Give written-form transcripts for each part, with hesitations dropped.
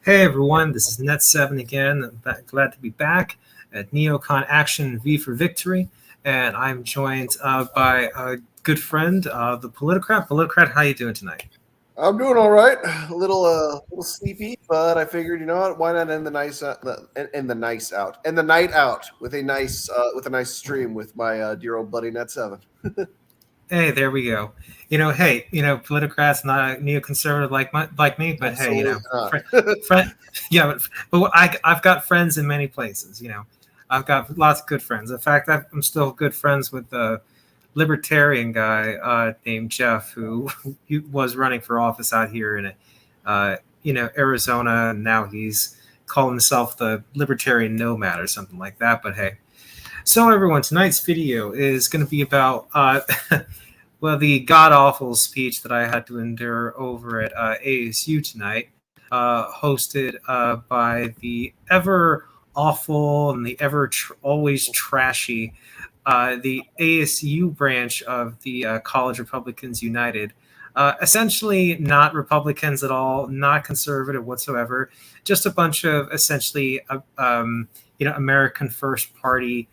Hey everyone, this is Net7 again. Glad to be back at Neocon Action V for Victory. And I'm joined by a good friend, the Politicrat. Politicrat, how you doing tonight? I'm doing all right. A little sleepy, but I figured, you know what? Why not end the night out with a nice stream with my dear old buddy Net7. Hey, there we go. Politicrat's not a neoconservative like me, but hey, Absolutely not. friend, yeah, but I've got friends in many places. I've got lots of good friends. In fact, I'm still good friends with the libertarian guy named Jeff, who was running for office out here in Arizona, and now he's calling himself the libertarian nomad or something like that. But hey, so everyone, tonight's video is going to be about well, the god-awful speech that I had to endure over at ASU tonight, hosted by the ever awful and the ever always trashy the ASU branch of the College Republicans United. Essentially not Republicans at all, not conservative whatsoever, just a bunch of essentially American First Party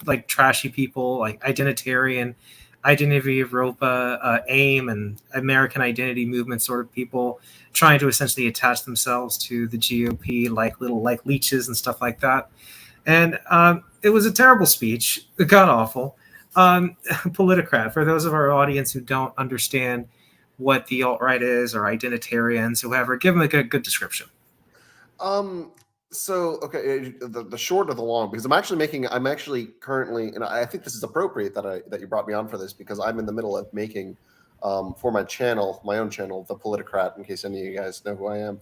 like trashy people like Identitarian, Identity of Europa, AIM, and American Identity Movement sort of people trying to essentially attach themselves to the GOP like little like leeches and stuff like that. And it was a terrible speech, god awful. Politicrat, for those of our audience who don't understand what the alt-right is or identitarians, whoever, give them a good description. So okay, the short of the long, because I'm actually currently, and I think this is appropriate that you brought me on for this, because I'm in the middle of making for my own channel, the Politicrat, in case any of you guys know who I am,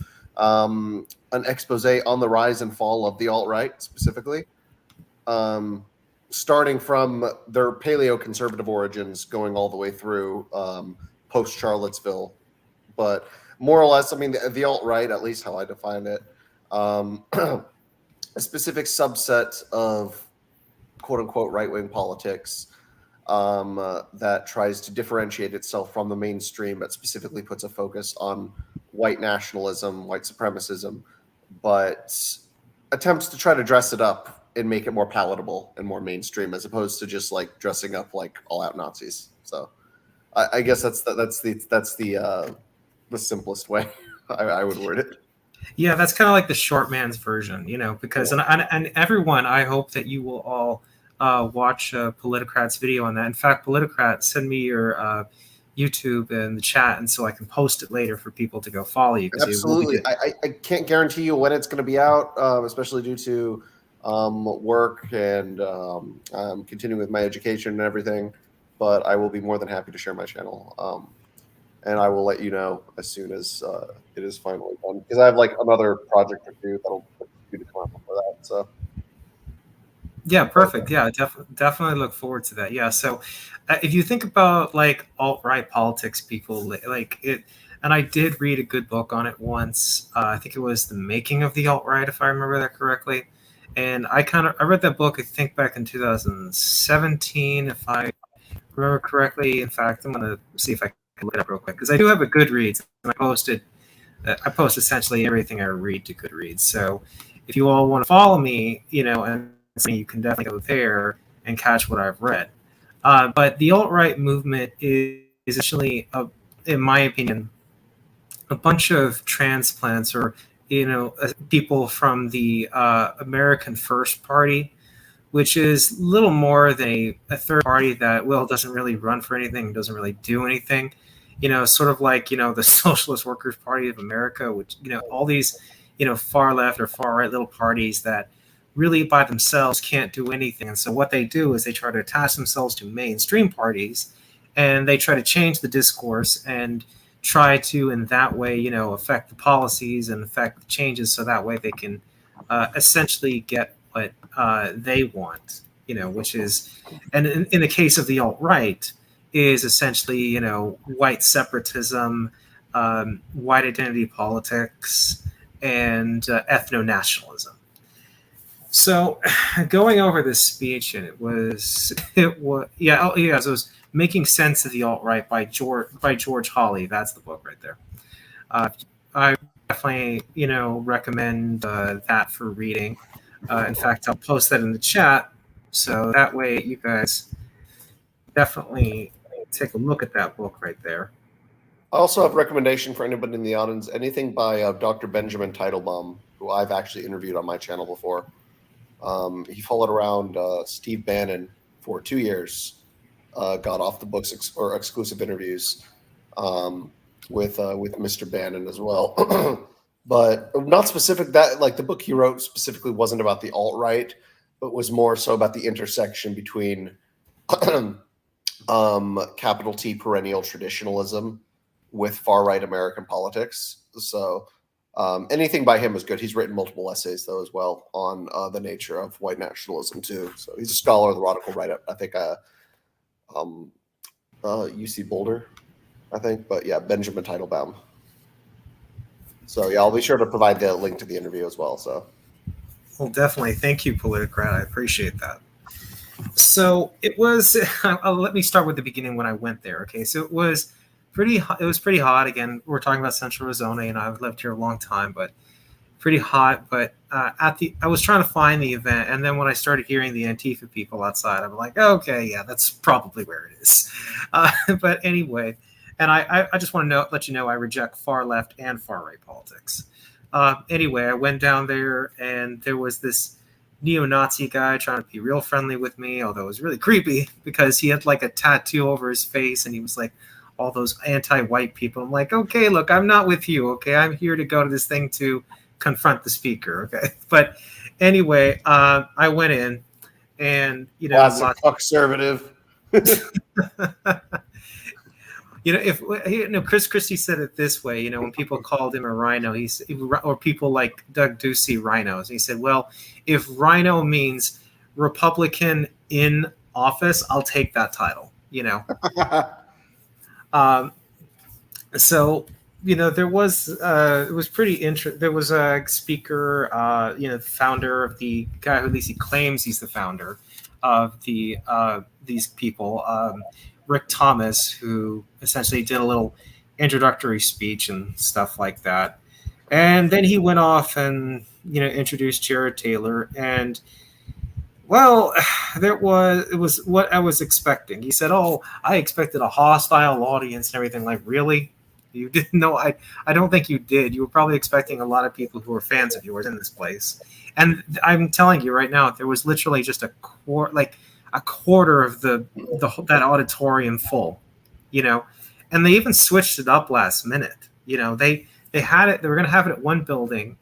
an expose on the rise and fall of the alt-right specifically, starting from their paleo-conservative origins, going all the way through post-Charlottesville. But more or less, I mean, the alt-right, at least how I define it, a specific subset of quote-unquote right-wing politics that tries to differentiate itself from the mainstream, but specifically puts a focus on white nationalism, white supremacism, but attempts to try to dress it up and make it more palatable and more mainstream, as opposed to just like dressing up like all-out Nazis. So I guess that's the simplest way I would word it. Yeah, that's kind of like the short man's version, because and everyone, I hope that you will all watch Politicrat's video on that. In fact, Politicrat, send me your YouTube in the chat, and so I can post it later for people to go follow you. Absolutely. I can't guarantee you when it's going to be out, especially due to work and continuing with my education and everything. But I will be more than happy to share my channel. And I will let you know as soon as it is finally done, because I have like another project or two that'll be to come up for that. So yeah, perfect. Yeah, definitely look forward to that. Yeah, so if you think about like alt-right politics, people like it, and I did read a good book on it once. I think it was The Making of the Alt-Right, if I remember that correctly. And I read that book, I think back in 2017, if I remember correctly. In fact, I'm going to see if I can look it up real quick, because I do have a Goodreads, and I post essentially everything I read to Goodreads. So if you all want to follow me, and you can definitely go there and catch what I've read. But the alt-right movement is essentially, in my opinion, a bunch of transplants or people from the American First Party, which is little more than a third party that doesn't really run for anything, doesn't really do anything. Sort of like the Socialist Workers Party of America, which all these far left or far right little parties that really by themselves can't do anything. And so what they do is they try to attach themselves to mainstream parties, and they try to change the discourse and try to, in that way, affect the policies and affect the changes, so that way they can essentially get what they want, which is, and in the case of the alt-right, is essentially, white separatism, white identity politics, and ethno-nationalism. So, going over this speech, and it was so it was Making Sense of the Alt-Right by George Hawley. That's the book right there. I definitely, recommend that for reading. In fact, I'll post that in the chat, so that way you guys definitely take a look at that book right there. I also have a recommendation for anybody in the audience. Anything by Dr. Benjamin Teitelbaum, who I've actually interviewed on my channel before. He followed around Steve Bannon for 2 years, got off the books or exclusive interviews with Mr. Bannon as well. But not specific. That like the book he wrote specifically wasn't about the alt-right, but was more so about the intersection between capital T perennial traditionalism with far-right American politics. So anything by him is good. He's written multiple essays, though, as well on the nature of white nationalism, too. So he's a scholar of the radical right, I think, UC Boulder, I think. But yeah, Benjamin Teitelbaum. So yeah, I'll be sure to provide the link to the interview as well. So, well, definitely. Thank you, Politicrat. I appreciate that. So it was. Let me start with the beginning when I went there. Okay, so it was pretty hot. Again, we're talking about Central Arizona, and I've lived here a long time, but pretty hot. But I was trying to find the event, and then when I started hearing the Antifa people outside, I'm like, okay, yeah, that's probably where it is. But anyway, and I just want to let you know I reject far left and far right politics. Anyway, I went down there, and there was this neo-Nazi guy trying to be real friendly with me, although it was really creepy because he had like a tattoo over his face, and he was like, all those anti-white people. I'm like, okay, look, I'm not with you. Okay, I'm here to go to this thing to confront the speaker. Okay, but anyway, I went in, and conservative. If Chris Christie said it this way, when people called him a rhino, or people like Doug Ducey rhinos, he said, well, if rhino means Republican in office, I'll take that title. So there was it was pretty interesting. There was a speaker, the founder of the guy who at least he claims he's the founder of these people, Rick Thomas, who essentially did a little introductory speech and stuff like that. And then he went off and introduced Jared Taylor, and well, it was what I was expecting. He said, "Oh, I expected a hostile audience and everything." Like, really? You didn't know? I don't think you did. You were probably expecting a lot of people who were fans of yours in this place. And I'm telling you right now, there was literally just a quarter of that auditorium full, and they even switched it up last minute. They had it. They were going to have it at one building,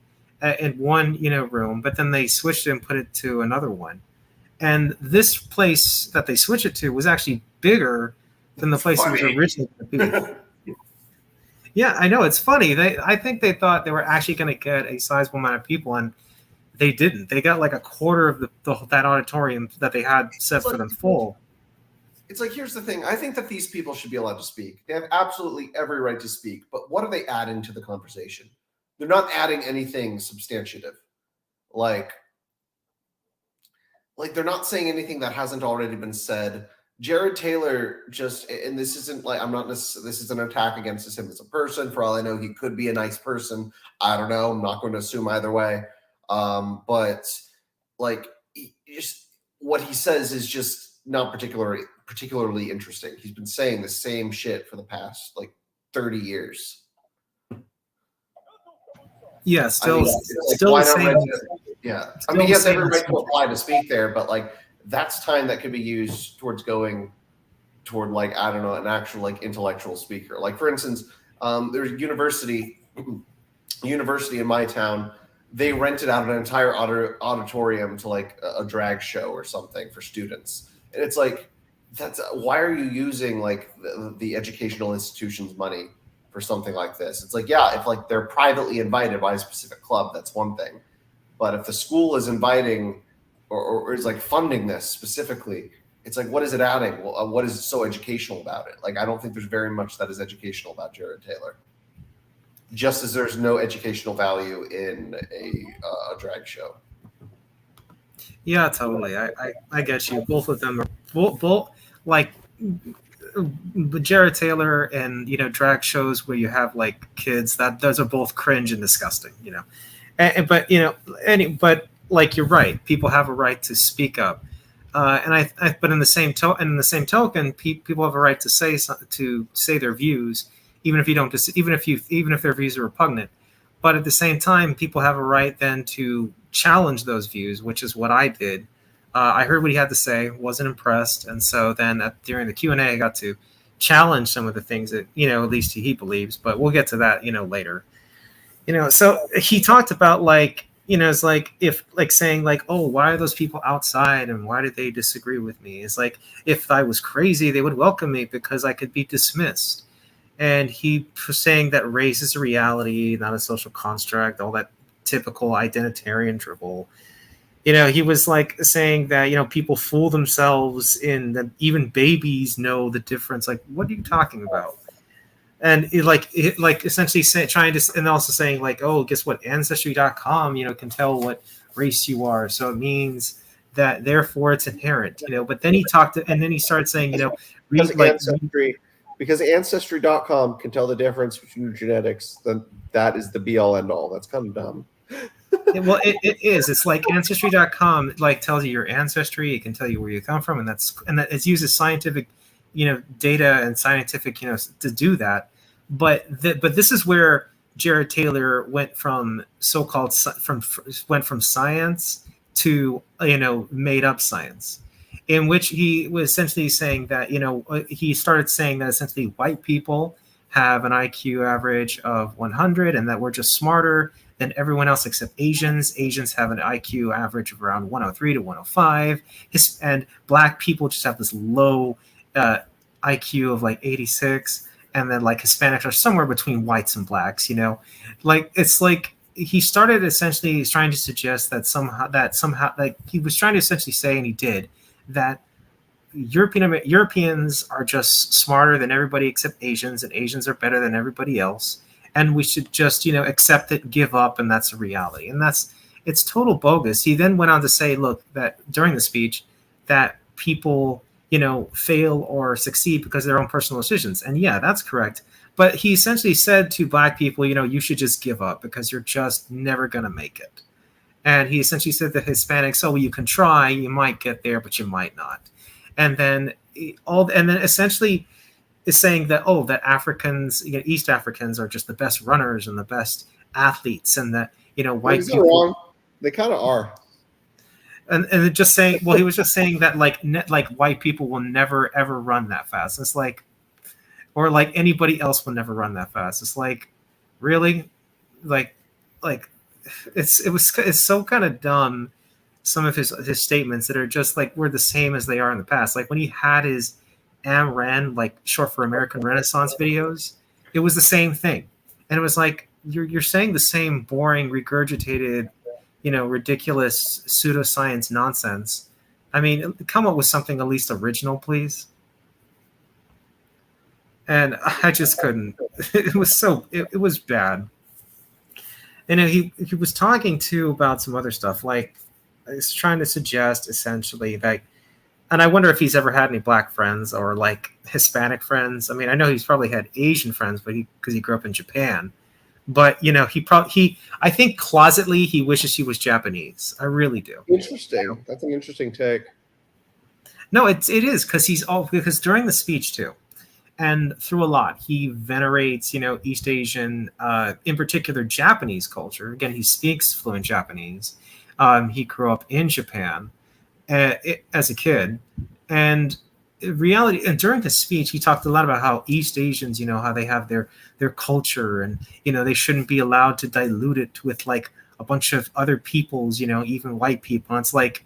in one room, but then they switched it and put it to another one. And this place that they switched it to was actually bigger than the place it was originally going to be. Yeah, I know. It's funny. I think they thought they were actually going to get a sizable amount of people, and they didn't. They got like a quarter of that auditorium that they had set for them full. It's like, here's the thing. I think that these people should be allowed to speak. They have absolutely every right to speak. But what are they adding to the conversation? They're not adding anything substantive. Like they're not saying anything that hasn't already been said. Jared Taylor and this isn't like, this is an attack against him as a person. For all I know, he could be a nice person. I don't know. I'm not going to assume either way. But like, what he says is just not particularly interesting. He's been saying the same shit for the past like 30 years. Yeah, still saying. Yeah, I mean, he has every right to apply to speak there, but like that's time that could be used towards going toward like, I don't know, an actual like intellectual speaker. Like for instance, there's a university in my town. They rented out an entire auditorium to like a drag show or something for students, and it's like, why are you using like the educational institution's money for something like this? It's like, yeah, if like they're privately invited by a specific club, that's one thing. But if the school is inviting or is like funding this specifically, it's like, what is it adding? What is so educational about it? Like, I don't think there's very much that is educational about Jared Taylor. Just as there's no educational value in a drag show. Yeah, totally. I get you. Both of them are both like but Jared Taylor and drag shows where you have like kids, that those are both cringe and disgusting, but but like you're right, people have a right to speak up, and but in the same token, people have a right to say their views, even if you don't even if their views are repugnant. But at the same time, people have a right then to challenge those views, which is what I did. I heard what he had to say, wasn't impressed, and so then during the Q&A, I got to challenge some of the things that at least he believes. But we'll get to that later. So he talked about it's like if like saying like, oh, why are those people outside and why did they disagree with me? It's like if I was crazy, they would welcome me because I could be dismissed. And he was saying that race is a reality, not a social construct, all that typical identitarian dribble. He was like saying that, people fool themselves in that even babies know the difference. Like, what are you talking about? And essentially trying to, and also saying like, oh, guess what? Ancestry.com, can tell what race you are. So it means that therefore it's inherent, but then he started saying, because Ancestry.com can tell the difference between genetics, then that is the be all end all. That's kind of dumb. Well, it is. It's like Ancestry.com like tells you your ancestry. It can tell you where you come from, and that it uses scientific, data and scientific, to do that. But this is where Jared Taylor went from went from science to made up science, in which he was essentially saying that he started saying that essentially white people have an IQ average of 100 and that we're just smarter than everyone else except Asians. Asians have an IQ average of around 103 to 105. And black people just have this low IQ of like 86. And then like Hispanics are somewhere between whites and blacks, Like it's like he started essentially trying to suggest that somehow like he was trying to essentially say, and he did, that Europeans are just smarter than everybody except Asians, and Asians are better than everybody else. And we should just, accept it, give up, and that's a reality. And it's total bogus. He then went on to say, look, that during the speech, that people, fail or succeed because of their own personal decisions. And yeah, that's correct. But he essentially said to black people, you should just give up because you're just never going to make it. And he essentially said that Hispanics, oh, well, you can try, you might get there, but you might not. And then essentially is saying that, oh, that Africans, East Africans are just the best runners and the best athletes, and that white people. Wrong. They kind of are. And just saying, well, he was just saying that like white people will never ever run that fast. It's like, or like anybody else will never run that fast. It's like, really, like it's so kind of dumb. Some of his statements that are just like we're the same as they are in the past. Like when he had his AmRen, like short for American Renaissance videos, it was the same thing. And it was like you're saying the same boring, regurgitated, ridiculous pseudo-science nonsense. I mean, come up with something at least original, please. And I just couldn't. It was bad. And he was talking too about some other stuff, like he's trying to suggest essentially that, and I wonder if he's ever had any black friends or like Hispanic friends. I mean, I know he's probably had Asian friends, but because he grew up in Japan. But I think closetly he wishes he was Japanese. I really do. Interesting. That's an interesting take. No, it is because during the speech too, and through a lot, he venerates East Asian, in particular Japanese culture. Again, he speaks fluent Japanese. He grew up in Japan as a kid, and in reality, and during his speech, he talked a lot about how East Asians, how they have their culture, and they shouldn't be allowed to dilute it with like a bunch of other peoples, even white people. And it's like,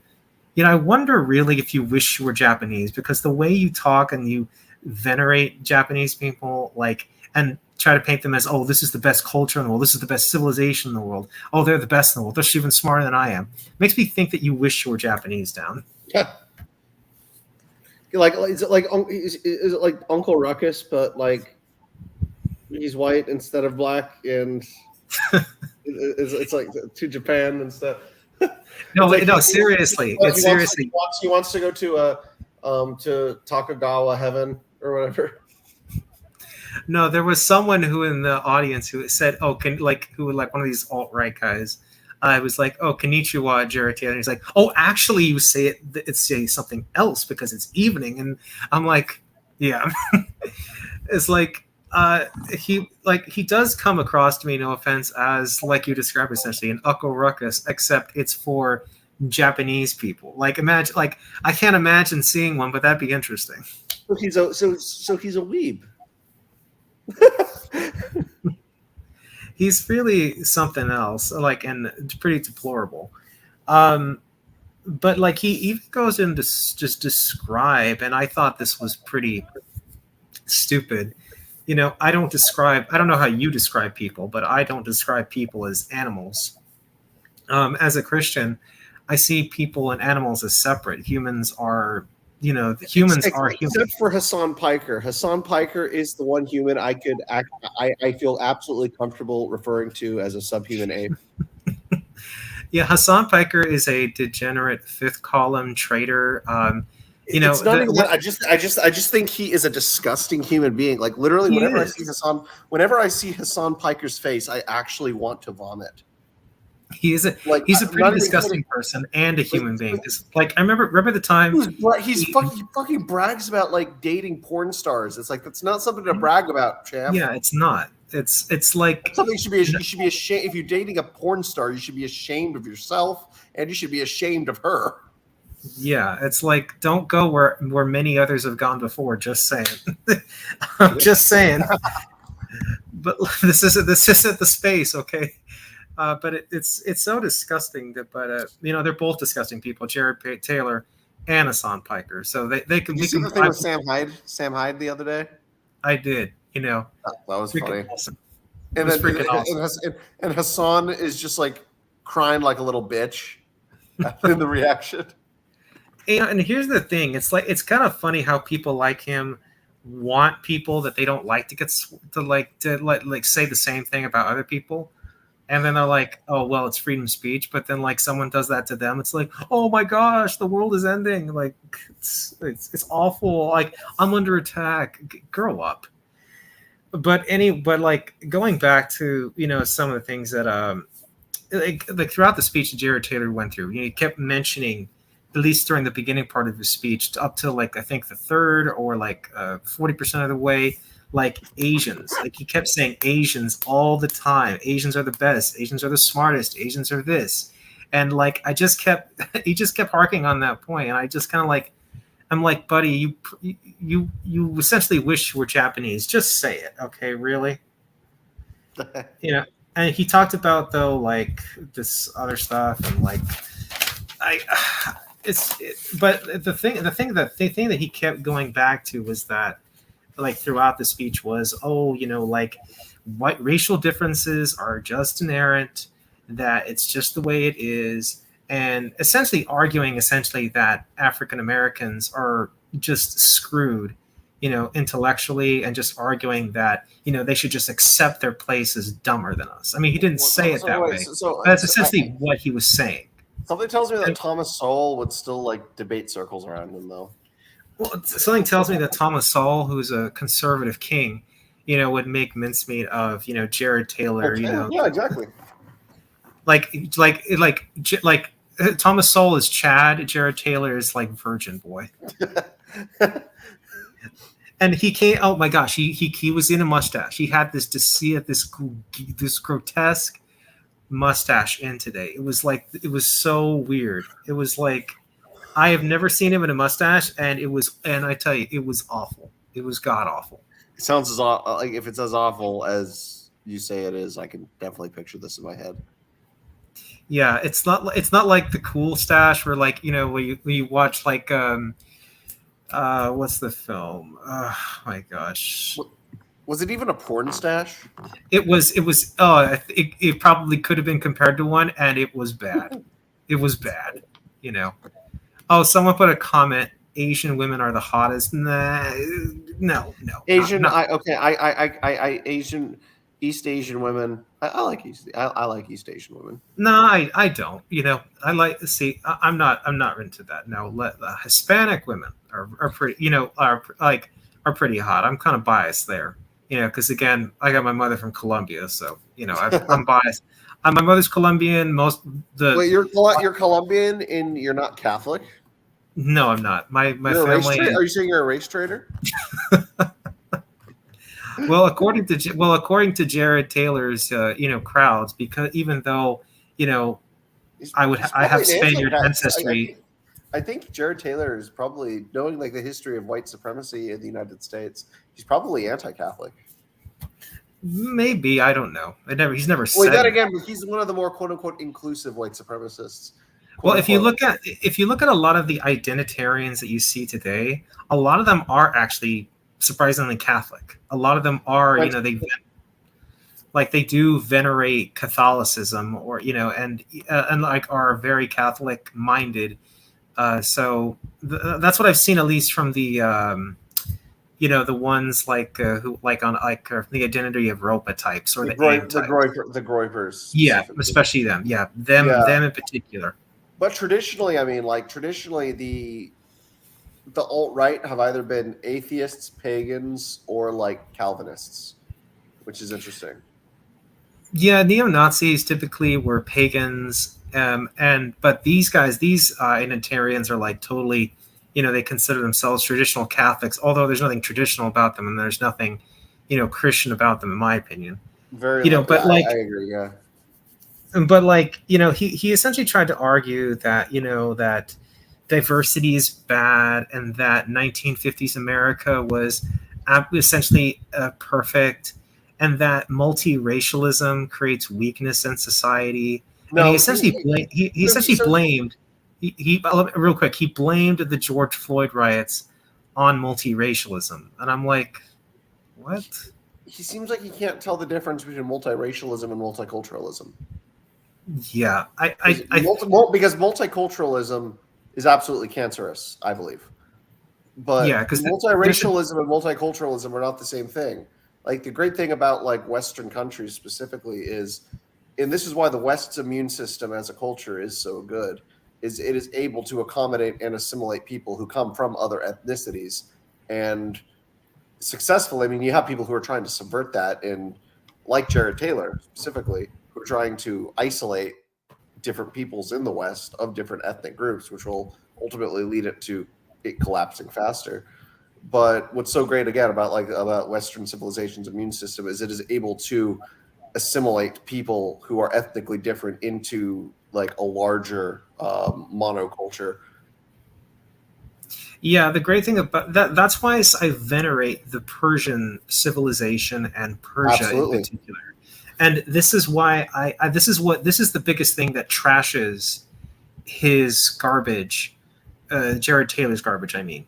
I wonder really if you wish you were Japanese, because the way you talk and you venerate Japanese people, like, and try to paint them as, oh, this is the best culture in the world, this is the best civilization in the world, oh, they're the best in the world, they're even smarter than I am, makes me think that you wish you were Japanese down. Yeah. Like is it like Uncle Ruckus, but like he's white instead of black, and it's like to Japan and stuff. No, like, no, seriously, he wants to go to Takagawa heaven or whatever. No, there was someone who in the audience who said, "Oh, who like one of these alt-right guys." I was like, "Oh, konnichiwa, Jared Taylor." And he's like, "Oh, actually, you say it's say something else because it's evening." And I'm like, "Yeah." It's like he does come across to me, no offense, as like you described essentially an ucko ruckus, except it's for Japanese people. Like imagine, like I can't imagine seeing one, but that'd be interesting. So he's a weeb. He's really something else, like, and pretty deplorable. But like he even goes in to just describe, and I thought this was pretty stupid. I don't know how you describe people, but I don't describe people as animals. As a Christian, I see people and animals as separate. Humans are, humans are human. Except for Hassan Piker. Hassan Piker is the one human I feel absolutely comfortable referring to as a subhuman ape. Yeah, Hassan Piker is a degenerate fifth column traitor. It's not even that. I just think he is a disgusting human being. Like literally, whenever I see Hassan Piker's face, I actually want to vomit. He's a pretty disgusting person and a human being. It's like I remember the time he fucking brags about like dating porn stars. It's like that's not something to brag about, champ. Yeah, it's not. It's like something you should be ashamed. If you're dating a porn star, you should be ashamed of yourself and you should be ashamed of her. Yeah, it's like don't go where many others have gone before. Just saying. I'm just saying. But this isn't the space, okay? But it's so disgusting that, they're both disgusting people, Jared Taylor and Hassan Piker. So they can. Did you see the thing with Sam Hyde the other day? I did. That was funny. Awesome. And then awesome. And Hassan is just like crying like a little bitch in the reaction. And here's the thing: it's kind of funny how people like him want people that they don't like to get to say the same thing about other people. And then they're like, "Oh, well, it's freedom of speech." But then, like, someone does that to them, it's like, "Oh my gosh, the world is ending!" Like, it's awful. Like, I'm under attack. Grow up. But like going back to some of the things that like throughout the speech that Jared Taylor went through, he kept mentioning, at least during the beginning part of his speech, up to like I think the third or like 40% of the way. Like Asians, like he kept saying Asians all the time. Asians are the best. Asians are the smartest. Asians are this, and like he just kept harking on that point, and I just kind of like, I'm like, buddy, you essentially wish you were Japanese. Just say it, okay? Really, And he talked about though like this other stuff, and like but the thing that he kept going back to was that, like throughout the speech was, like white racial differences are just inherent, that it's just the way it is, and essentially arguing that African Americans are just screwed, intellectually, and just arguing that, they should just accept their place as dumber than us. I mean, he didn't say it that way. But that's essentially what he was saying. Something tells me that Thomas Sowell would still like debate circles around him, though. Well, something tells me that Thomas Sowell, who's a conservative king, would make mincemeat of, Jared Taylor, Yeah, exactly. Like Thomas Sowell is Chad, Jared Taylor is like Virgin Boy. And he can't. Oh my gosh, he was in a mustache. He had this grotesque mustache in today. It was so weird. It was like, I have never seen him in a mustache, and I tell you, it was awful. It was god awful. It sounds as like if it's as awful as you say it is, I can definitely picture this in my head. Yeah, it's not like the cool stash where like when you watch like what's the film? Oh my gosh. Was it even a porn stash? It was. It probably could have been compared to one, and it was bad. It was bad. Oh, someone put a comment. Asian women are the hottest. Nah, no. Asian. Asian East Asian women. I like East Asian women. No, I don't. I like to see. I'm not into that. No, Hispanic women are pretty. Are like are pretty hot. I'm kind of biased there, because again, I got my mother from Colombia, so I'm biased. My mother's Colombian. Wait, you're Colombian and you're not Catholic? No, I'm not. My You're family. Are you saying you're a race trader? Well, according to Jared Taylor's crowds, because even though I have Spaniard ancestry. I think Jared Taylor is probably, knowing like the history of white supremacy in the United States, he's probably anti-Catholic. Maybe, I don't know. He's never said. Wait, that again, but he's one of the more quote unquote inclusive white supremacists. Well, if you look at a lot of the identitarians that you see today, a lot of them are actually surprisingly Catholic. A lot of them are, they do venerate Catholicism, or and like are very Catholic minded. So that's what I've seen, at least from the the ones like who like on like the Identity of Europa types, or the Groypers. Yeah, especially them. Yeah, them in particular. But traditionally, the alt-right have either been atheists, pagans, or like Calvinists, which is interesting. Yeah, neo-Nazis typically were pagans, but these Identitarians are like totally, they consider themselves traditional Catholics, although there's nothing traditional about them, and there's nothing, Christian about them, in my opinion. Very, but I agree, yeah. But he essentially tried to argue that that diversity is bad, and that 1950s America was essentially perfect, and that multiracialism creates weakness in society. No, and he essentially blamed real quick. He blamed the George Floyd riots on multiracialism, and I'm like, what? He seems like he can't tell the difference between multiracialism and multiculturalism. Yeah, because multiculturalism is absolutely cancerous, I believe. But yeah, because multiracialism and multiculturalism are not the same thing. Like the great thing about like Western countries specifically is, and this is why the West's immune system as a culture is so good, is it is able to accommodate and assimilate people who come from other ethnicities, and successfully. I mean, you have people who are trying to subvert that, and like Jared Taylor specifically, who are trying to isolate different peoples in the West of different ethnic groups, which will ultimately lead it to it collapsing faster. But what's so great again about Western civilization's immune system is it is able to assimilate people who are ethnically different into like a larger monoculture. Yeah, the great thing about that's why I venerate the Persian civilization and Persia in particular. And this is why this is the biggest thing that trashes his garbage, Jared Taylor's garbage, I mean.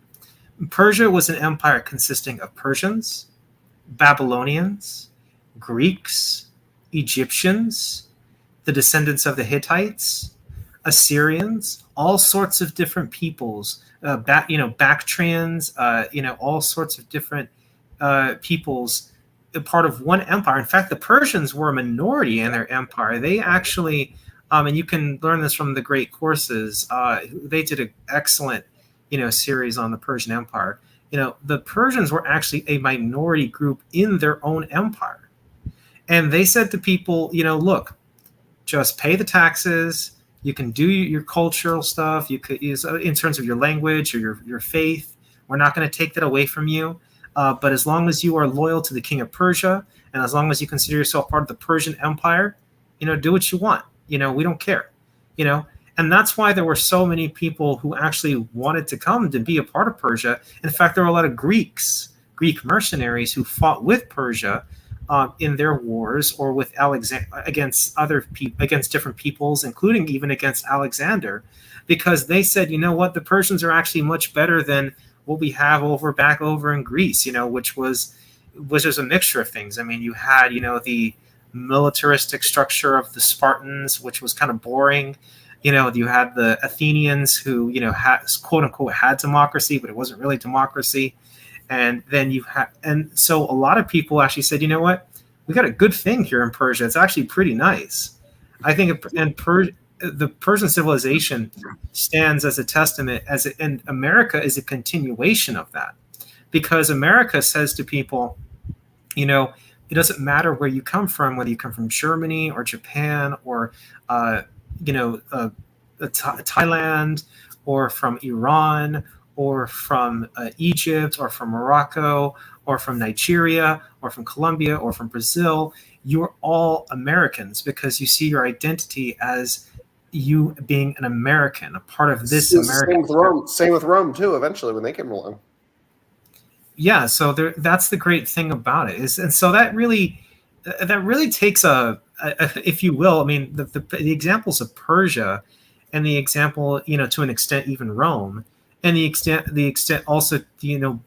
Persia was an empire consisting of Persians, Babylonians, Greeks, Egyptians, the descendants of the Hittites, Assyrians, all sorts of different peoples, Bactrians, all sorts of different peoples, part of one empire. In fact, the Persians were a minority in their empire. They actually, and you can learn this from the great courses, they did an excellent series on the Persian Empire. The Persians were actually a minority group in their own empire. And they said to people, look, just pay the taxes. You can do your cultural stuff. You could use in terms of your language or your faith. We're not going to take that away from you. But as long as you are loyal to the king of Persia, and as long as you consider yourself part of the Persian Empire, do what you want. We don't care. And that's why there were so many people who actually wanted to come to be a part of Persia. In fact, there were a lot of Greek mercenaries who fought with Persia in their wars, or with against different peoples, including even against Alexander, because they said, what, the Persians are actually much better than what we have back over in Greece, which was just a mixture of things. I mean, you had, the militaristic structure of the Spartans, which was kind of boring. You had the Athenians who, had, quote unquote, had democracy, but it wasn't really democracy. And then so a lot of people actually said, what, we got a good thing here in Persia. It's actually pretty nice. I think, the Persian civilization stands as a testament, and America is a continuation of that, because America says to people, you know, it doesn't matter where you come from, whether you come from Germany or Japan or, uh, you know, Thailand or from Iran or from Egypt or from Morocco or from Nigeria or from Colombia or from Brazil. You're all Americans because you see your identity as you being an American, a part of this American. Same with Rome too. Eventually, when they came along. Yeah, so that's the great thing about it is, and so that really takes if you will, I mean, the examples of Persia, and the example, you know, to an extent even Rome, and the extent also, you know,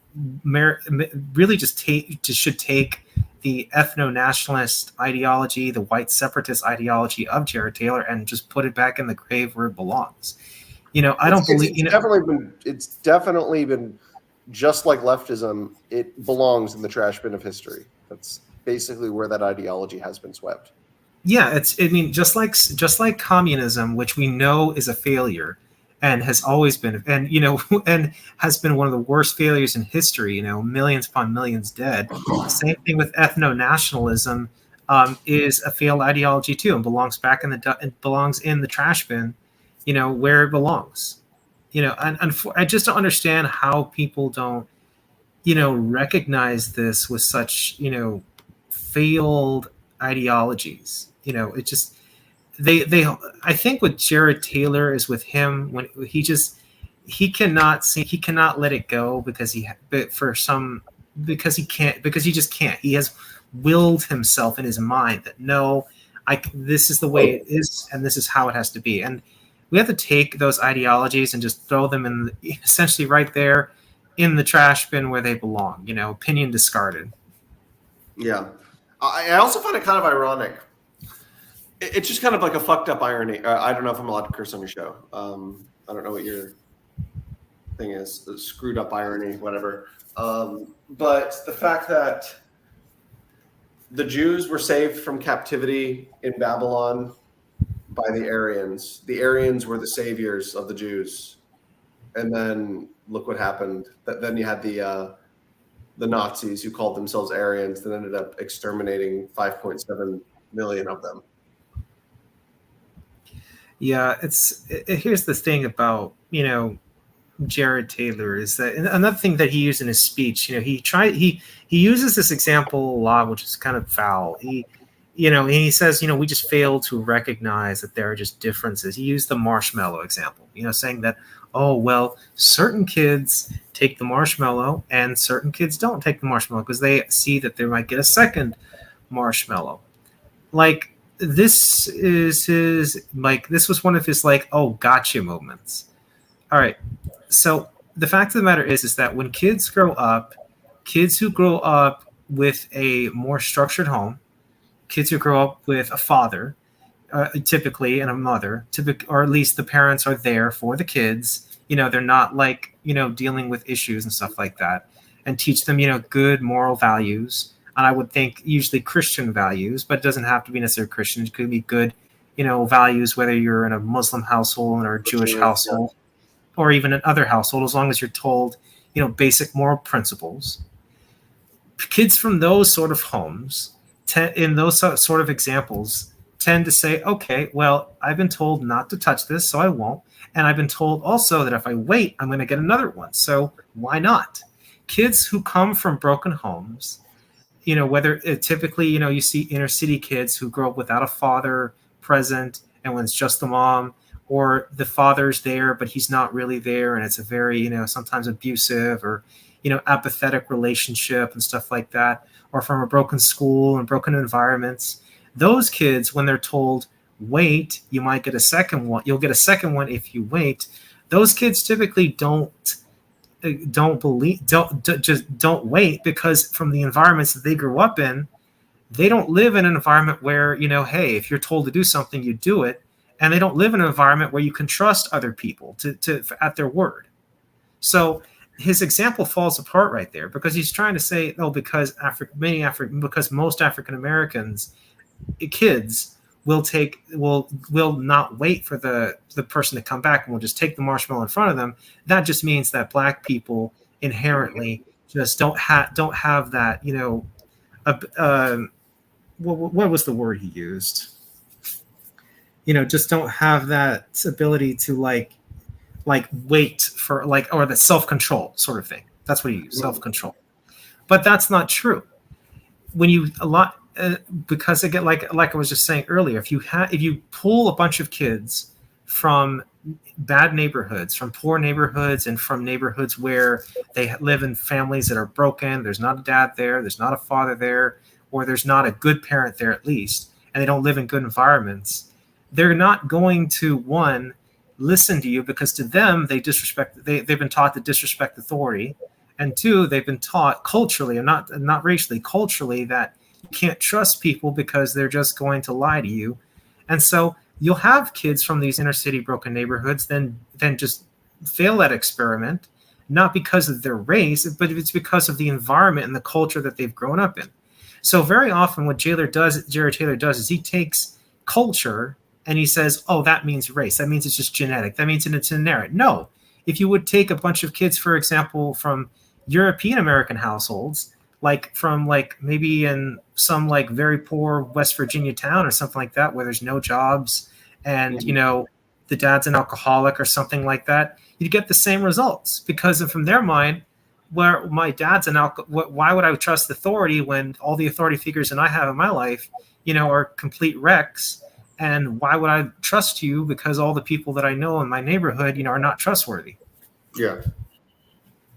really just should take the ethno-nationalist ideology, the white separatist ideology of Jared Taylor, and just put it back in the grave where it belongs. You know, I don't believe, you know, it's definitely been just like leftism. It belongs in the trash bin of history. That's basically where that ideology has been swept. Yeah, I mean, just like communism, which we know is a failure and has always been, and, you know, and has been one of the worst failures in history, you know, millions upon millions dead. Same thing with ethno-nationalism, is a failed ideology too, and it belongs in the trash bin, you know, where it belongs. You know, and I just don't understand how people don't, you know, recognize this with such, you know, failed ideologies. You know, it just, they I think with Jared Taylor is with him, when he cannot let it go because he just can't. He has willed himself in his mind that no, this is the way it is and this is how it has to be. And we have to take those ideologies and just throw them in essentially right there in the trash bin where they belong, you know, opinion discarded. Yeah. I also find it kind of ironic. It's just kind of like a fucked up irony. I don't know if I'm allowed to curse on your show. I don't know what your thing is. Screwed up irony, whatever. But the fact that the Jews were saved from captivity in Babylon by the Aryans. The Aryans were the saviors of the Jews. And then look what happened. Then you had the Nazis who called themselves Aryans that ended up exterminating 5.7 million of them. Yeah, here's the thing about, you know, Jared Taylor is that another thing that he used in his speech, you know, he uses this example a lot, which is kind of foul. You know, and he says, you know, we just fail to recognize that there are just differences. He used the marshmallow example, you know, saying that, oh, well, certain kids take the marshmallow and certain kids don't take the marshmallow because they see that they might get a second marshmallow. Like, this was one of his, like, oh, gotcha moments. All right. So the fact of the matter is that when kids grow up, kids who grow up with a more structured home, kids who grow up with a father, typically, and a mother, or at least the parents are there for the kids. You know, they're not, like, you know, dealing with issues and stuff like that, and teach them, you know, good moral values. And I would think usually Christian values, but it doesn't have to be necessarily Christian. It could be good, you know, values, whether you're in a Muslim household or a Jewish household, or even another household, as long as you're told, you know, basic moral principles. Kids from those sort of homes, in those sort of examples, tend to say, okay, well, I've been told not to touch this, so I won't. And I've been told also that if I wait, I'm going to get another one. So why not? Kids who come from broken homes, you know, whether typically, you know, you see inner city kids who grow up without a father present, and when it's just the mom, or the father's there, but he's not really there. And it's a very, you know, sometimes abusive or, you know, apathetic relationship and stuff like that, or from a broken school and broken environments. Those kids, when they're told, wait, you might get a second one, you'll get a second one if you wait. Those kids typically don't wait, because from the environments that they grew up in, they don't live in an environment where, you know, hey, if you're told to do something, you do it. And they don't live in an environment where you can trust other people to at their word. So his example falls apart right there, because he's trying to say, oh, because most African Americans kids will not wait for the person to come back and will just take the marshmallow in front of them. That just means that black people inherently just don't have that, what was the word he used? Just don't have that ability to wait for or the self-control sort of thing. That's what he used, self-control. But that's not true. When you because again, like I was just saying earlier, if you pull a bunch of kids from bad neighborhoods, from poor neighborhoods, and from neighborhoods where they live in families that are broken, there's not a dad there, there's not a father there, or there's not a good parent there at least, and they don't live in good environments, they're not going to, one, listen to you, because to them they've been taught to disrespect authority, and two, they've been taught culturally, and not racially, culturally, that you can't trust people because they're just going to lie to you. And so you'll have kids from these inner city broken neighborhoods then just fail that experiment, not because of their race, but it's because of the environment and the culture that they've grown up in. So very often what Jared Taylor does is he takes culture and he says, oh, that means race. That means it's just genetic. That means it's inherent. No. If you would take a bunch of kids, for example, from European American households, from maybe in some very poor West Virginia town or something like that, where there's no jobs and, the dad's an alcoholic or something like that, you'd get the same results, because from their mind, where my dad's an alcoholic, why would I trust authority when all the authority figures that I have in my life, are complete wrecks? And why would I trust you? Because all the people that I know in my neighborhood, are not trustworthy. Yeah.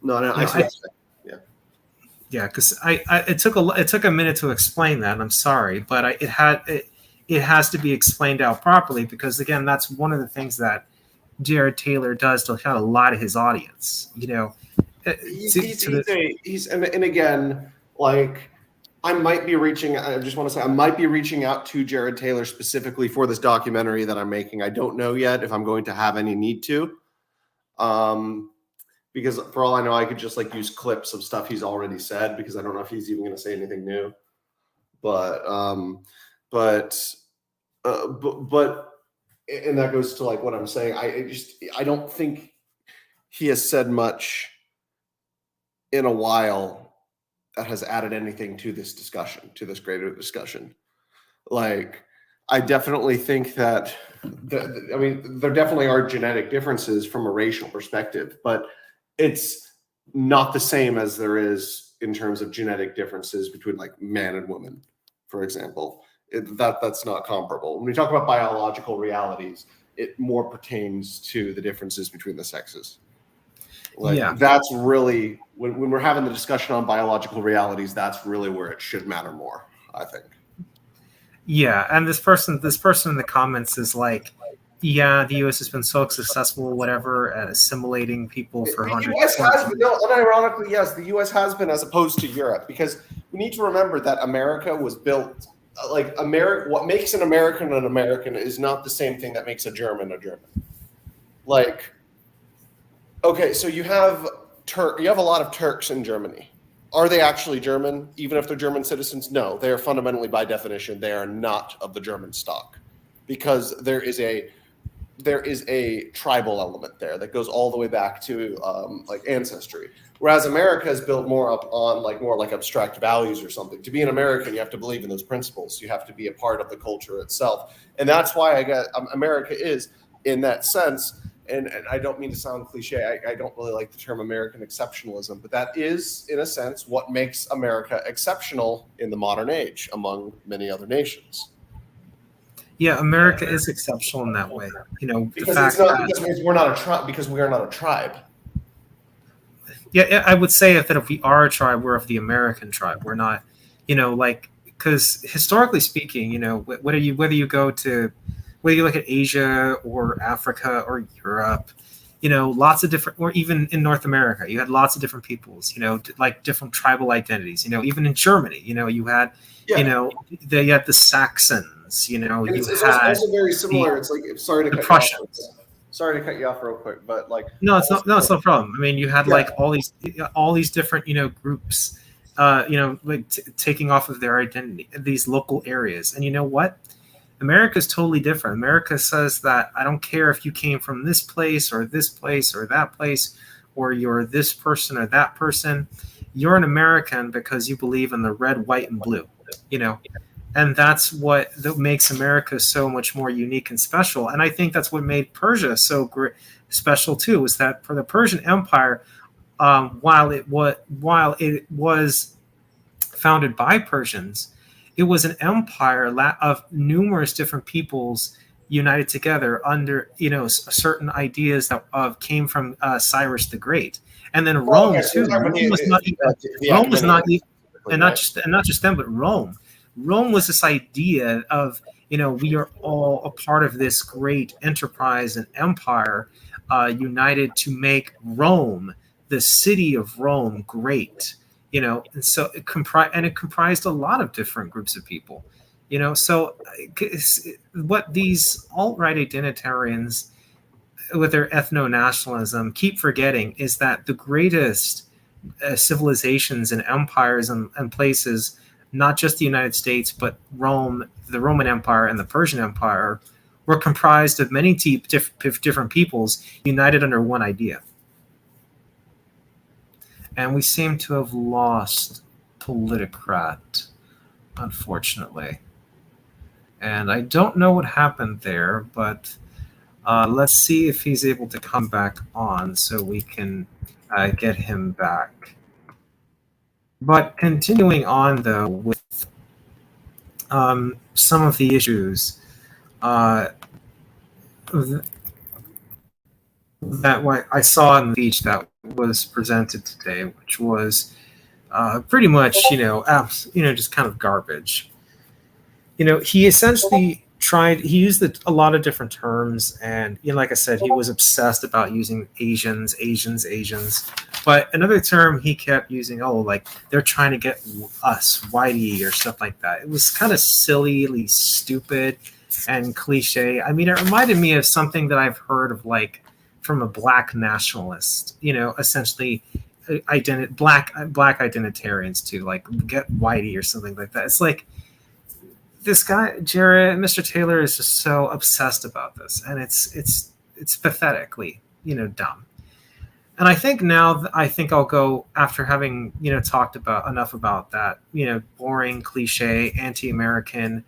No, I see. Yeah, because it took a minute to explain that. And I'm sorry, but it has to be explained out properly, because again, that's one of the things that Jared Taylor does to kind of lie to his audience. And again, I might be reaching. I just want to say I might be reaching out to Jared Taylor specifically for this documentary that I'm making. I don't know yet if I'm going to have any need to. Because for all I know, I could just use clips of stuff he's already said, because I don't know if he's even going to say anything new. But and that goes to what I'm saying. I don't think he has said much in a while that has added anything to this discussion, to this greater discussion. I definitely think that there definitely are genetic differences from a racial perspective, but it's not the same as there is in terms of genetic differences between man and woman, for example. That's not comparable. When we talk about biological realities, it more pertains to the differences between the sexes. That's really, when we're having the discussion on biological realities, that's really where it should matter more, I think. Yeah, and this person in the comments is yeah, the U.S. has been so successful, whatever, at assimilating people for hundreds. Unironically, yes, the U.S. has been, as opposed to Europe, because we need to remember that America was built what makes an American is not the same thing that makes a German a German. Okay, so you have a lot of Turks in Germany. Are they actually German, even if they're German citizens? No, they are fundamentally, by definition, they are not of the German stock, because there is a tribal element there that goes all the way back to ancestry. Whereas America is built more up on more abstract values or something. To be an American, you have to believe in those principles. You have to be a part of the culture itself, and that's why America is, in that sense. And I don't mean to sound cliche. I don't really like the term American exceptionalism, but that is, in a sense, what makes America exceptional in the modern age among many other nations. Yeah, America is exceptional in that way. Because we're not a tribe. Because we are not a tribe. Yeah, I would say that if we are a tribe, we're of the American tribe. We're not, because historically speaking, whether you look at Asia or Africa or Europe, lots of different, or even in North America, you had lots of different peoples, different tribal identities. Even in Germany, you had, you had the Saxons. It's also very similar. It's sorry to cut you off. Sorry to cut you off real quick, but no, it's not. No, it's no problem. I mean, you had all these different groups, taking off of their identity, these local areas, and you know what? America is totally different. America says that I don't care if you came from this place or that place, or you're this person or that person. you're an American because you believe in the red, white, and blue, you know, and that's what that makes America so much more unique and special. And I think that's what made Persia so great, special too, was that for the Persian Empire, while it was founded by Persians, it was an empire of numerous different peoples united together under certain ideas that came from Cyrus the Great, and then Rome too. Rome was not even, and not just them, but Rome. Rome was this idea of we are all a part of this great enterprise and empire, united to make Rome, the city of Rome, great. And so it comprised a lot of different groups of people. So what these alt-right identitarians with their ethno-nationalism keep forgetting is that the greatest civilizations and empires and places, not just the United States, but Rome, the Roman Empire and the Persian Empire, were comprised of many different peoples united under one idea. And we seem to have lost Politicrat, unfortunately. And I don't know what happened there, but let's see if he's able to come back on so we can get him back. But continuing on, though, with some of the issues that I saw in the speech that was presented today, which was pretty much, just kind of garbage. He essentially he used a lot of different terms, and like I said, he was obsessed about using Asians. But another term he kept using, like they're trying to get us whitey or stuff like that. It was kind of silly, stupid, and cliche. I mean, it reminded me of something that I've heard of, like from a black nationalist. Essentially, black identitarians too, like get whitey or something like that. It's like, this guy, Mr. Taylor, is just so obsessed about this, and it's pathetically, dumb. And I think now, I'll go, after having, talked about enough about that, boring, cliche, anti-American,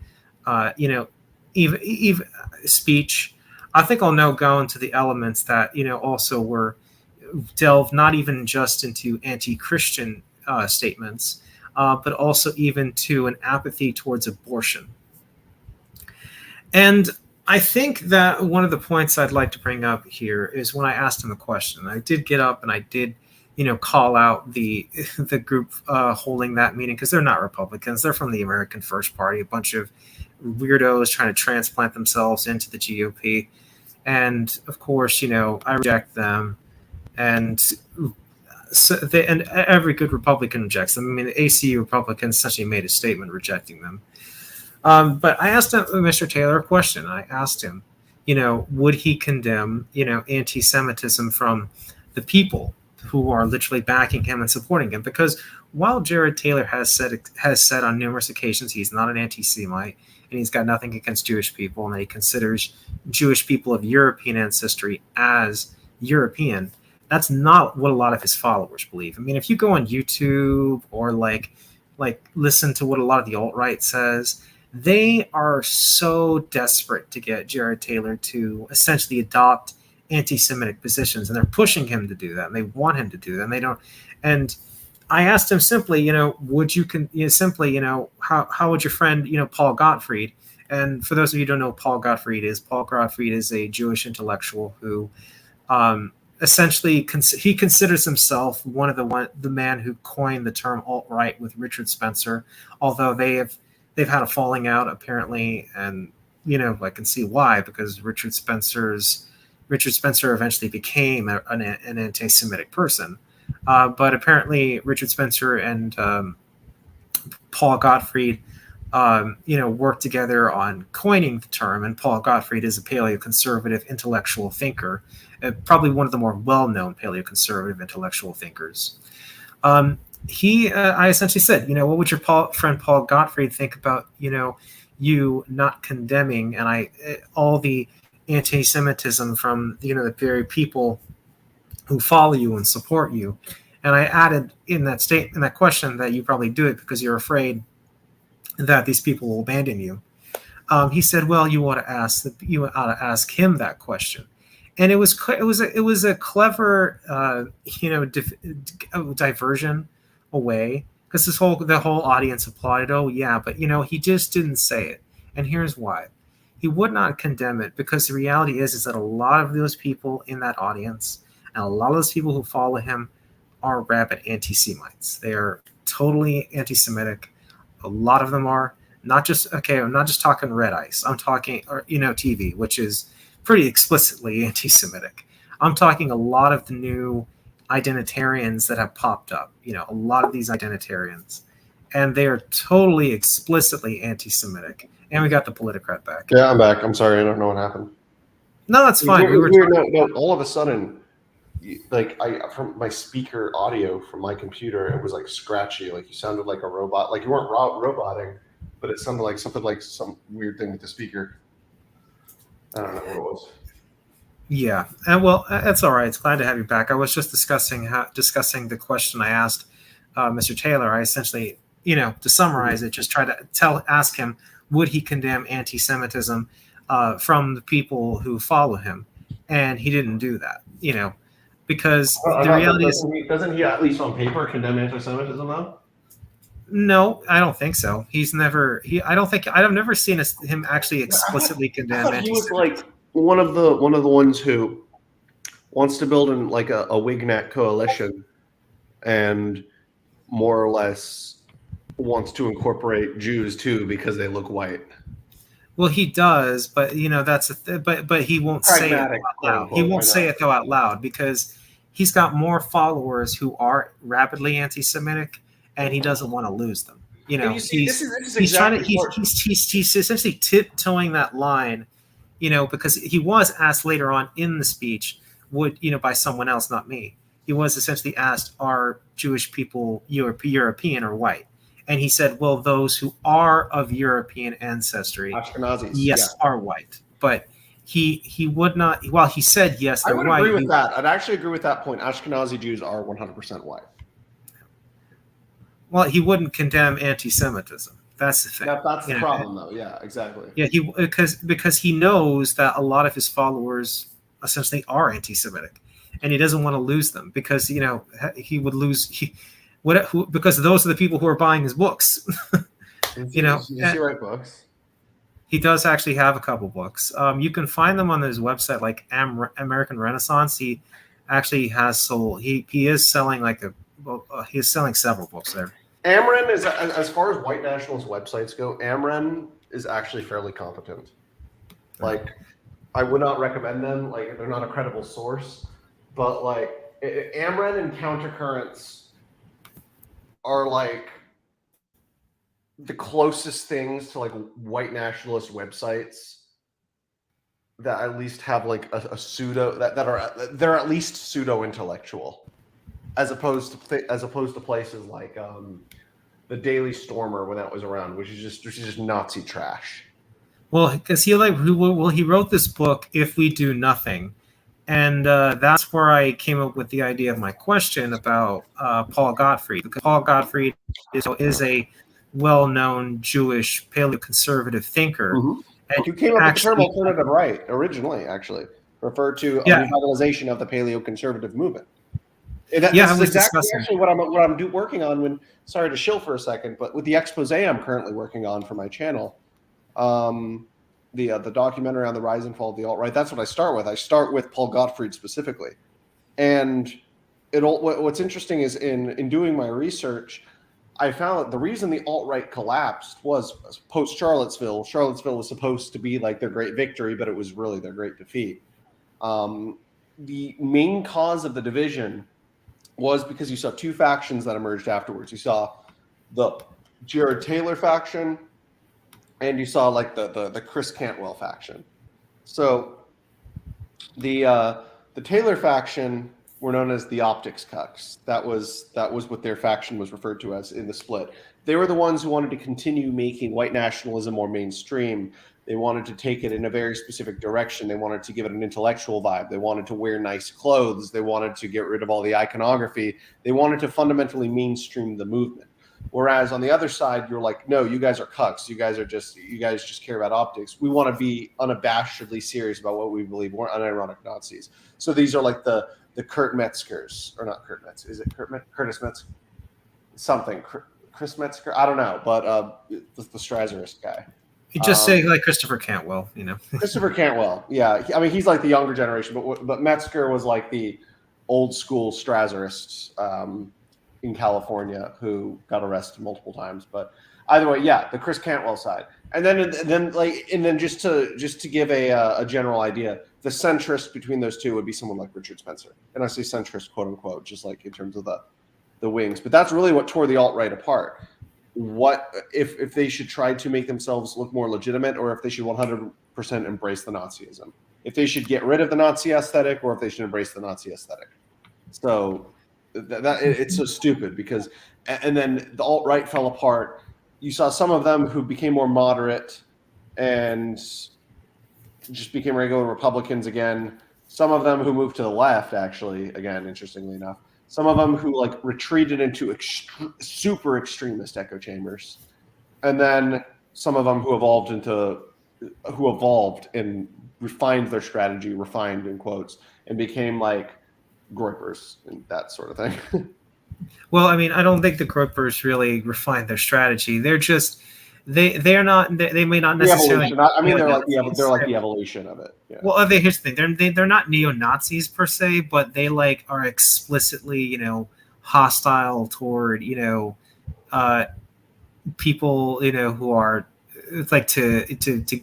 even speech. I think I'll now go into the elements that, also were delved not even just into anti-Christian statements, but also even to an apathy towards abortion. And I think that one of the points I'd like to bring up here is when I asked him a question. I did get up and I did, call out the group holding that meeting, because they're not Republicans. They're from the American First Party, a bunch of weirdos trying to transplant themselves into the GOP. And of course, I reject them. And and every good Republican rejects them. I mean, the ACU Republicans essentially made a statement rejecting them. But I asked Mr. Taylor a question. I asked him, would he condemn, anti-Semitism from the people who are literally backing him and supporting him? Because while Jared Taylor has said on numerous occasions he's not an anti-Semite and he's got nothing against Jewish people, and that he considers Jewish people of European ancestry as European, that's not what a lot of his followers believe. I mean, if you go on YouTube or like listen to what a lot of the alt-right says, they are so desperate to get Jared Taylor to essentially adopt anti-Semitic positions, and they're pushing him to do that. And they want him to do that, and they don't. And I asked him simply, would you how would your friend, Paul Gottfried? And for those of you who don't know who Paul Gottfried is a Jewish intellectual who essentially he considers himself the man who coined the term alt-right with Richard Spencer, although they've had a falling out apparently, and I can see why, because Richard Spencer eventually became an anti-Semitic person, but apparently Richard Spencer and Paul Gottfried worked together on coining the term, and Paul Gottfried is a paleoconservative intellectual thinker, probably one of the more well-known paleoconservative intellectual thinkers. I essentially said, what would your friend Paul Gottfried think about, you not condemning all the anti-Semitism from, the very people who follow you and support you? And I added in that question that you probably do it because you're afraid that these people will abandon you. He said, "Well, you ought to ask him that question." And it was a clever diversion away, because the whole audience applauded. Oh yeah, but he just didn't say it, and here's why. He would not condemn it, because the reality is that a lot of those people in that audience and a lot of those people who follow him are rabid anti-Semites. They are totally anti-Semitic. A lot of them are. Not just okay. I'm not just talking red ice. I'm talking TV, which is pretty explicitly anti-Semitic. I'm talking a lot of the new identitarians that have popped up. A lot of these identitarians, and they are totally explicitly anti-Semitic. And we got the Politicrat back. Yeah, I'm back. I'm sorry, I don't know what happened. No, that's fine. No, all of a sudden, like from my speaker audio from my computer, it was like scratchy. Like you sounded like a robot. Like you weren't roboting, but it sounded like some weird thing with the speaker. I don't know what it was. Yeah, and well, that's all right. It's glad to have you back. I was just discussing the question I asked Mr. Taylor. I essentially, to summarize it, just try to ask him, would he condemn anti-Semitism from the people who follow him, and he didn't do that. Because the reality is, doesn't he at least on paper condemn anti-Semitism though? No, I don't think so. He's never. I've never seen him actually explicitly condemn anti-Semitism. He was like one of the ones who wants to build in like a Wignet coalition, and more or less wants to incorporate Jews too because they look white. Well, he does, but but he won't say it out loud. He won't say it out loud because he's got more followers who are rapidly anti-Semitic, and he doesn't want to lose them. He's essentially tiptoeing that line, because he was asked later on in the speech, by someone else, not me. He was essentially asked, "Are Jewish people European or white?" And he said, "Well, those who are of European ancestry, Ashkenazis, yes, are white." But he would not. While he said yes, they're white. I would agree with that. I'd actually agree with that point. Ashkenazi Jews are 100% white. Well, he wouldn't condemn anti-Semitism. That's the thing. That's the problem, though. Yeah, exactly. Yeah, because he knows that a lot of his followers essentially are anti-Semitic, and he doesn't want to lose them because he would lose. Because those are the people who are buying his books. Does he write books? He does actually have a couple books. You can find them on his website, like American Renaissance. He actually has sold. He is selling he is selling several books there. Amren is, as far as white nationalist websites go, Amren is actually fairly competent. Like, I would not recommend them. Like, they're not a credible source, but like Amren and Countercurrents are like the closest things to like white nationalist websites that at least have like a pseudo they're at least pseudo intellectual, as opposed to places like the Daily Stormer when that was around, which is just Nazi trash. Well, because he wrote this book, If We Do Nothing. And that's where I came up with the idea of my question about Paul Gottfried, because Paul Gottfried is a well-known Jewish paleoconservative thinker. Mm-hmm. And who came up with the term alternative right originally, actually, referred to a revitalization of the paleoconservative movement. That's exactly what I'm working on when, sorry to shill for a second, but with the expose I'm currently working on for my channel, the documentary on the rise and fall of the alt-right, that's what I start with. I start with Paul Gottfried specifically. And what's interesting is in doing my research, I found that the reason the alt-right collapsed was post-Charlottesville. Charlottesville was supposed to be like their great victory, but it was really their great defeat. The main cause of the division was because you saw two factions that emerged afterwards. You saw the Jared Taylor faction, and you saw like the Chris Cantwell faction. So the Taylor faction were known as the optics cucks. That was what their faction was referred to as in the split. They were the ones who wanted to continue making white nationalism more mainstream, They wanted to take it in a very specific direction. They wanted to give it an intellectual vibe. They wanted to wear nice clothes. They wanted to get rid of all the iconography. They wanted to fundamentally mainstream the movement. Whereas on the other side, you're like, no, you guys are cucks. You guys just care about optics. We want to be unabashedly serious about what we believe. We're unironic Nazis. So these are like the Kurt Metzgers, or not Kurt Metz. Is it Curtis Metzger? Something. Chris Metzger? I don't know, but the Strasserist guy. You just say like Christopher Cantwell, you know. Christopher Cantwell, yeah. I mean, he's like the younger generation, but Metzger was like the old school Strasserist in California who got arrested multiple times. But either way, yeah, the Chris Cantwell side, and then just to give a general idea, the centrist between those two would be someone like Richard Spencer, and I say centrist quote unquote, just like in terms of the wings. But that's really what tore the alt-right apart. What if they should try to make themselves look more legitimate, or if they should 100% embrace the Nazism, if they should get rid of the Nazi aesthetic, or if they should embrace the Nazi aesthetic. So it's so stupid because, and then the alt-right fell apart. You saw some of them who became more moderate and just became regular Republicans again. Some of them who moved to the left, actually, again, interestingly enough. Some of them who like retreated into super extremist echo chambers, and then some of them who evolved and refined their strategy, refined in quotes, and became like groypers and that sort of thing. Well, I mean, I don't think the groypers really refined their strategy. They're just they may not necessarily. I mean, they're like the evolution of it. Yeah. Well, here's the thing: they're not neo-Nazis per se, but they like are explicitly, you know, hostile toward, you know, people, you know, who are, it's like to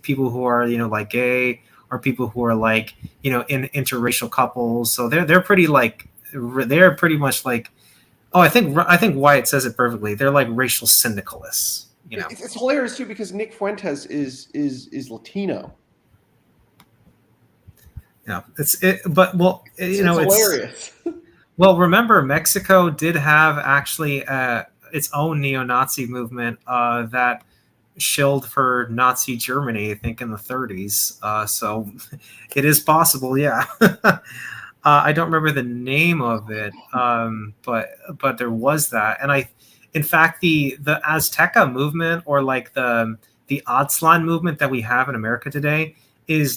people who are, you know, like gay, or people who are like, you know, in interracial couples. So they're pretty much like, oh, I think Wyatt says it perfectly. They're like racial syndicalists. You know. It's hilarious too because Nick Fuentes is Latino. Yeah, it's hilarious. Well, remember, Mexico did have actually its own neo-Nazi movement that shilled for Nazi Germany, I think, in the 30s. So it is possible, yeah. I don't remember the name of it, but there was that, and in fact, the Azteca movement, or like the Aztlan movement that we have in America today, those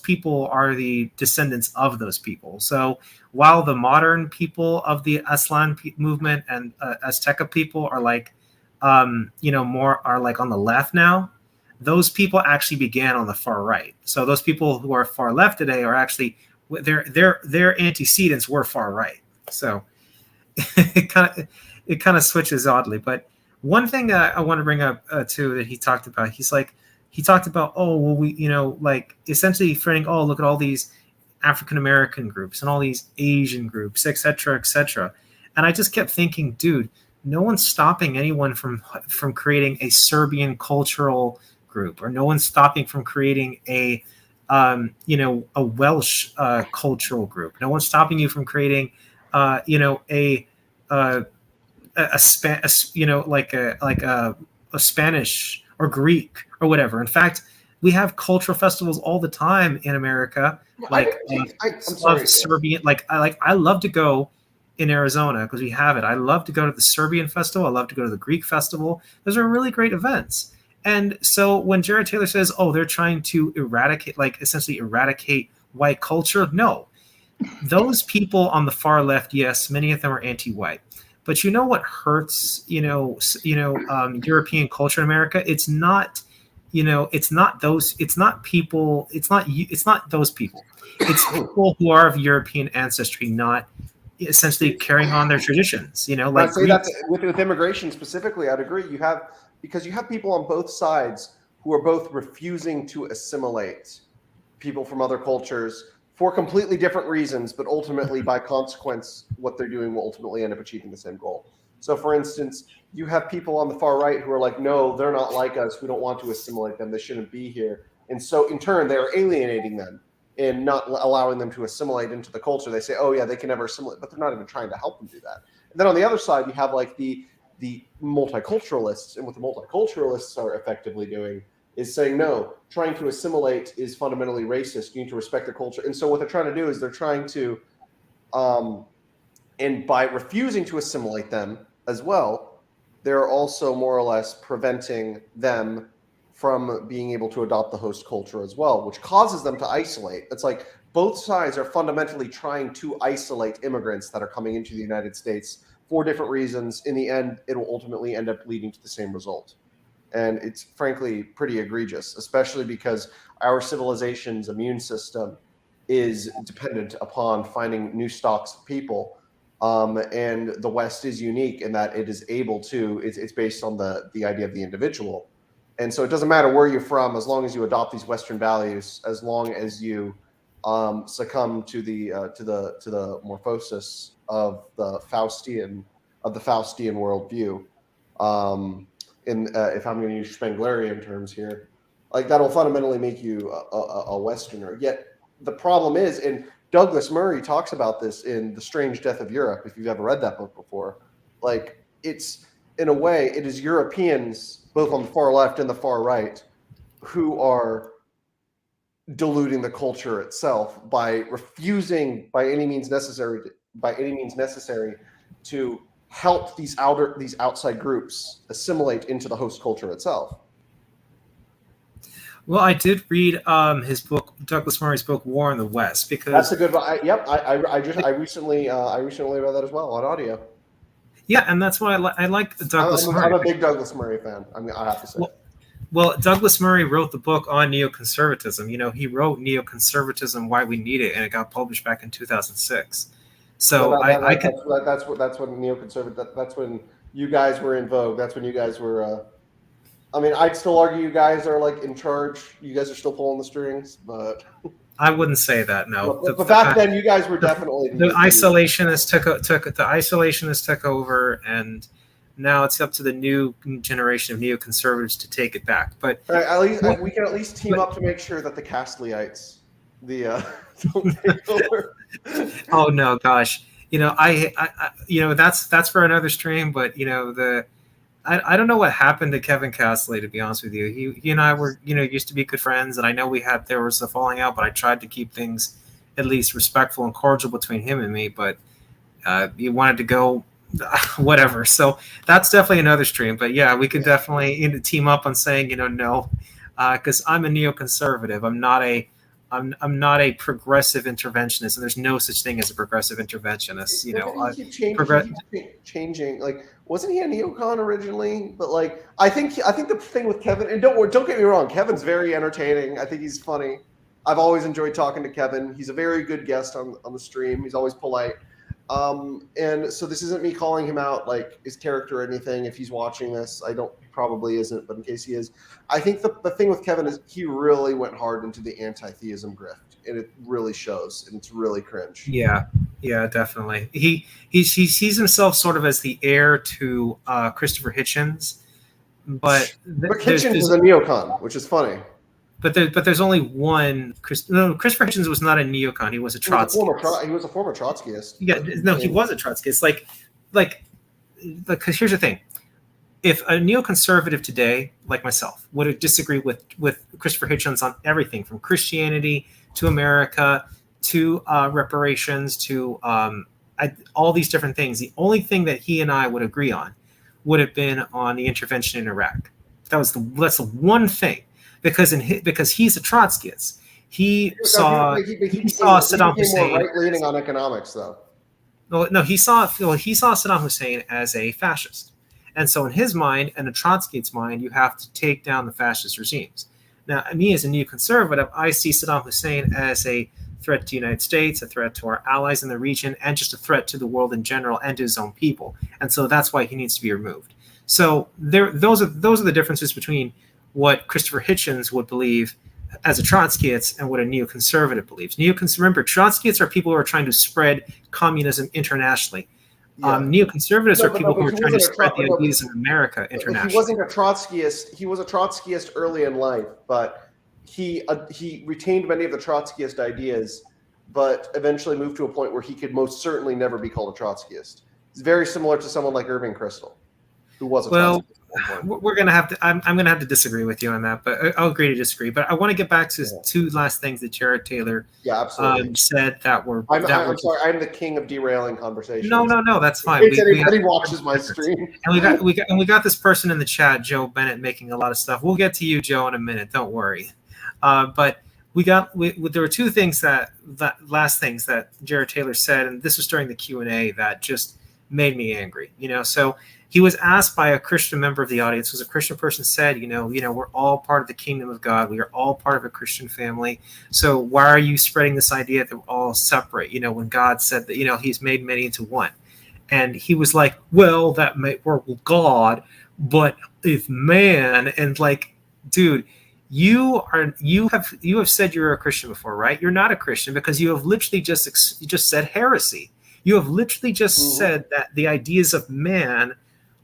people are the descendants of those people. So while the modern people of the Aztlan movement and Azteca people are like, you know, more are like on the left now, those people actually began on the far right. So those people who are far left today are actually their antecedents were far right. So it kind of switches oddly. But one thing that I want to bring up too that he talked about, he talked about, oh, well, we, you know, like essentially framing, oh, look at all these African American groups and all these Asian groups, et cetera, et cetera. And I just kept thinking, dude, no one's stopping anyone from creating a Serbian cultural group, or no one's stopping from creating a you know, a Welsh cultural group. No one's stopping you from creating you know, a Spanish or Greek or whatever. In fact, we have cultural festivals all the time in America, like I'm sorry, Serbian. I love to go in Arizona because we have it. I love to go to the Serbian festival. I love to go to the Greek festival. Those are really great events. And so when Jared Taylor says, oh, they're trying to essentially eradicate white culture, no. Those people on the far left, yes, many of them are anti-white. But you know what hurts, European culture in America? It's not, it's not those people. It's not those people. It's people who are of European ancestry, not essentially carrying on their traditions. I'd say that with immigration specifically, I'd agree. Because you have people on both sides who are both refusing to assimilate people from other cultures for completely different reasons, but ultimately, by consequence, what they're doing will ultimately end up achieving the same goal. So, for instance, you have people on the far right who are like, no, they're not like us. We don't want to assimilate them. They shouldn't be here. And so, in turn, they're alienating them and not allowing them to assimilate into the culture. They say, oh, yeah, they can never assimilate, but they're not even trying to help them do that. And then on the other side, you have like the multiculturalists. And what the multiculturalists are effectively doing is saying, no, trying to assimilate is fundamentally racist. You need to respect the culture. And so what they're trying to do is they're trying to, and by refusing to assimilate them as well, they're also more or less preventing them from being able to adopt the host culture as well, which causes them to isolate. It's like both sides are fundamentally trying to isolate immigrants that are coming into the United States for different reasons. In the end, it will ultimately end up leading to the same result. And it's frankly pretty egregious, especially because our civilization's immune system is dependent upon finding new stocks of people. And the West is unique in that it is able to, it's based on the idea of the individual. And so it doesn't matter where you're from, as long as you adopt these Western values, as long as you succumb to the morphosis of the Faustian worldview. If I'm going to use Spenglerian terms here, like that'll fundamentally make you a Westerner. Yet the problem is, and Douglas Murray talks about this in The Strange Death of Europe, if you've ever read that book before, like it's, in a way, it is Europeans, both on the far left and the far right, who are diluting the culture itself by refusing by any means necessary to help these outside groups assimilate into the host culture itself. Well, I did read his book, Douglas Murray's book, War in the West, because that's a good one. I recently read that as well on audio. Yeah, and that's why I like Douglas Murray. I'm a big Douglas Murray fan. I mean, I have to say. Well, Douglas Murray wrote the book on neoconservatism. You know, he wrote Neoconservatism: Why We Need It, and it got published back in 2006. So that's when neoconservative. That's when you guys were in vogue. That's when you guys were. I mean, I'd still argue you guys are like in charge. You guys are still pulling the strings, but I wouldn't say that. No, but back then you guys were definitely the isolationists took over, and now it's up to the new generation of neoconservatives to take it back. But at least we can at least team up to make sure that the Castleites, don't take over. Oh no, gosh! You know, I that's for another stream. But you know, I don't know what happened to Kevin Castley, to be honest with you. He and I were, used to be good friends, and I know there was a falling out, but I tried to keep things at least respectful and cordial between him and me. But he wanted to go, whatever. So that's definitely another stream. But yeah, we could definitely team up on saying, no, because I'm a neoconservative. I'm not a progressive interventionist, and there's no such thing as a progressive interventionist. Keep changing. Like, wasn't he a neocon originally? But like, I think the thing with Kevin, and don't get me wrong, Kevin's very entertaining. I think he's funny. I've always enjoyed talking to Kevin. He's a very good guest on the stream. He's always polite. And so this isn't me calling him out, like his character or anything. If he's watching this, he probably isn't, but in case he is, I think the thing with Kevin is he really went hard into the anti-theism grift, and it really shows, and it's really cringe. Yeah, definitely. He sees himself sort of as the heir to Christopher Hitchens, but Hitchens is a neocon, which is funny. But there's only one. Christopher Hitchens was not a neocon. He was a Trotskyist. He was a former Trotskyist. Yeah, no, he was a Trotskyist. Because here's the thing: if a neoconservative today, like myself, would disagree with Christopher Hitchens on everything from Christianity to America to reparations to all these different things, the only thing that he and I would agree on would have been on the intervention in Iraq. That's the one thing. Because he's a Trotskyist, he saw Saddam Hussein. More right-leaning on economics, though. No, he saw Saddam Hussein as a fascist, and so in his mind and a Trotskyist's mind, you have to take down the fascist regimes. Now, me as a neoconservative, I see Saddam Hussein as a threat to the United States, a threat to our allies in the region, and just a threat to the world in general and to his own people. And so that's why he needs to be removed. So those are the differences between what Christopher Hitchens would believe as a Trotskyist and what a neoconservative believes. Remember, Trotskyists are people who are trying to spread communism internationally. Yeah. Neoconservatives are people who are trying to spread the ideas of America internationally. He wasn't a Trotskyist. He was a Trotskyist early in life, but he retained many of the Trotskyist ideas, but eventually moved to a point where he could most certainly never be called a Trotskyist. It's very similar to someone like Irving Kristol, who was a Trotskyist. one point. we're gonna have to. I'm gonna have to disagree with you on that, but I'll agree to disagree. But I want to get back to two last things that Jared Taylor said that were. I'm sorry. I'm the king of derailing conversations. No. That's fine. If anybody watches my stream, and we got this person in the chat, Joe Bennett, making a lot of stuff. We'll get to you, Joe, in a minute. Don't worry. But there were two things that last things that Jared Taylor said, and this was during the Q&A, that just made me angry. So he was asked by a Christian member of the audience, was a Christian person, said, we're all part of the kingdom of God. We are all part of a Christian family. So why are you spreading this idea that we're all separate? When God said that, He's made many into one. And he was like, well, that may work with God, but if man, and like, dude, you have said you're a Christian before, right? You're not a Christian because you have literally just said heresy. You have literally just said that the ideas of man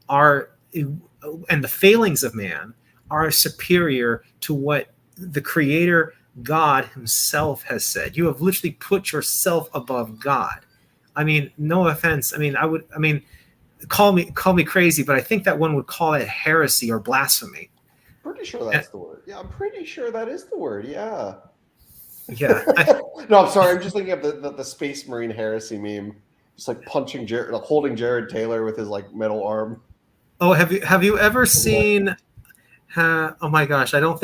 are, and the failings of man are superior to what the Creator God Himself has said. You have literally put yourself above God. I mean, no offense. I mean, call me crazy, but I think that one would call it heresy or blasphemy. Pretty sure that's the word. Yeah, I'm pretty sure that is the word. Yeah. Yeah. No, I'm sorry. I'm just thinking of the Space Marine heresy meme, just like punching holding Jared Taylor with his like metal arm. Oh, have you ever seen? Oh my gosh, I don't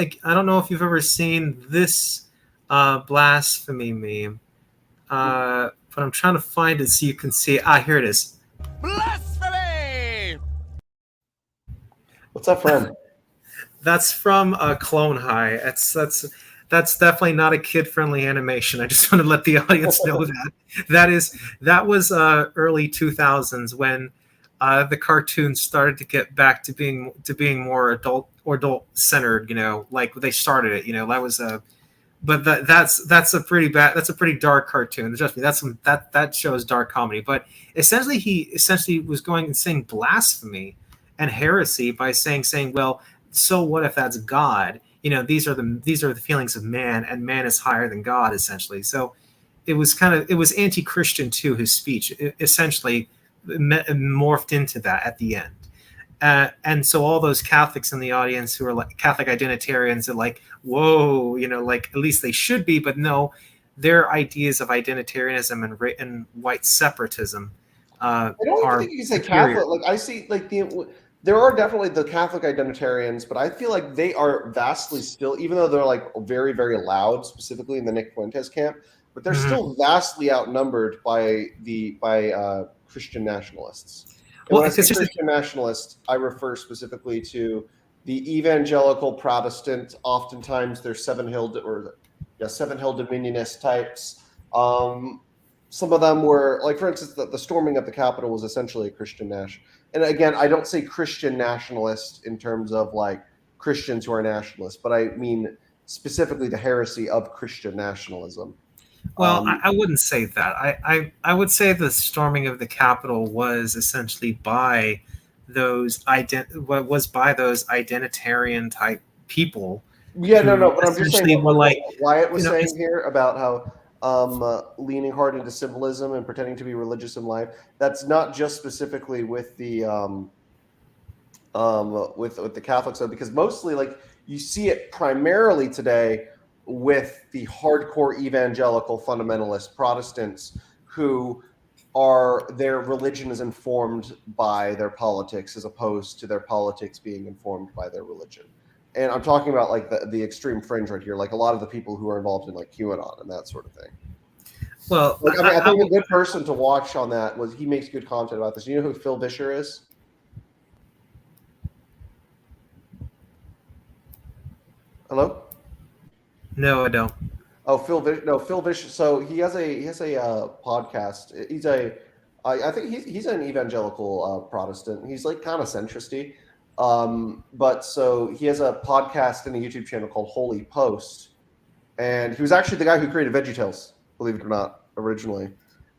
know if you've ever seen this blasphemy meme. But I'm trying to find it so you can see it. Here it is. Blasphemy! What's that from? That's from Clone High. That's definitely not a kid-friendly animation. I just want to let the audience know that. That was early 2000s when the cartoons started to get back to being more adult centered. Like they started it. That was but that's a pretty dark cartoon. Trust me, that shows dark comedy. But essentially, he was going and saying blasphemy and heresy by saying, well, so what if that's God? These are the feelings of man, and man is higher than God, essentially. So it was anti-Christian too. His speech essentially morphed into that at the end. And so all those Catholics in the audience who are like Catholic identitarians are like, whoa, like at least they should be, but no, their ideas of identitarianism and white separatism I don't think you can say Catholic. Like I see, like there are definitely the Catholic identitarians, but I feel like they are vastly still, even though they're like very, very loud, specifically in the Nick Fuentes camp, but they're still vastly outnumbered by Christian nationalists. And when I say Christian nationalists, I refer specifically to the evangelical Protestant. Oftentimes, they're seven-hill dominionist types. Some of them were, like, for instance, the storming of the Capitol was essentially a Christian national. And again, I don't say Christian nationalist in terms of like Christians who are nationalists, but I mean specifically the heresy of Christian nationalism. Well, I wouldn't say that. I would say the storming of the Capitol was essentially by those identitarian type people. Yeah, no, but I'm just saying what Wyatt was saying here about how leaning hard into symbolism and pretending to be religious in life. That's not just specifically with the with the Catholics, though, because mostly like you see it primarily today with the hardcore evangelical fundamentalist Protestants who their religion is informed by their politics as opposed to their politics being informed by their religion. And I'm talking about like the extreme fringe right here, like a lot of the people who are involved in like QAnon and that sort of thing. Well, like, I think a good person to watch on that was, he makes good content about this. You know who Phil Vischer is? Hello? No, I don't. Oh, Phil Vischer. So he has a podcast. I think he's an evangelical Protestant. He's like kind of centristy. But so he has a podcast and a YouTube channel called Holy Post, and he was actually the guy who created VeggieTales, believe it or not, originally.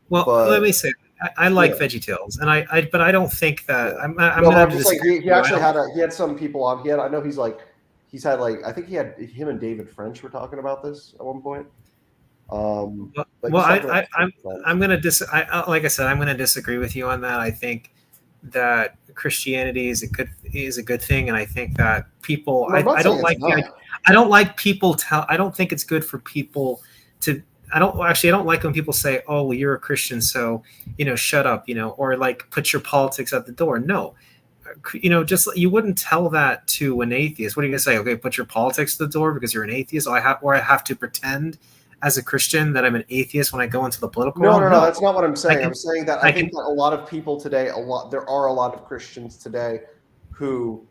Well, let me say, I like VeggieTales, and but I don't think that I'm just like he actually had some people on. I know he's had like, I think him and David French were talking about this at one point. I'm gonna like I said, I'm gonna disagree with you on that. I think that Christianity is a good thing, and I think that people I'm not I saying don't it's like the not. I don't like people tell I don't think it's good for people to I don't like when people say, oh, well, you're a Christian, so shut up, or like put your politics at the door. No, just you wouldn't tell that to an atheist. What are you gonna say? Okay, put your politics to the door because you're an atheist, or I have to pretend as a Christian that I'm an atheist when I go into the political No, realm. no, no. No, That's not what I'm I saying. I'm can saying that I I think can that a lot of people today, there are a lot of Christians today who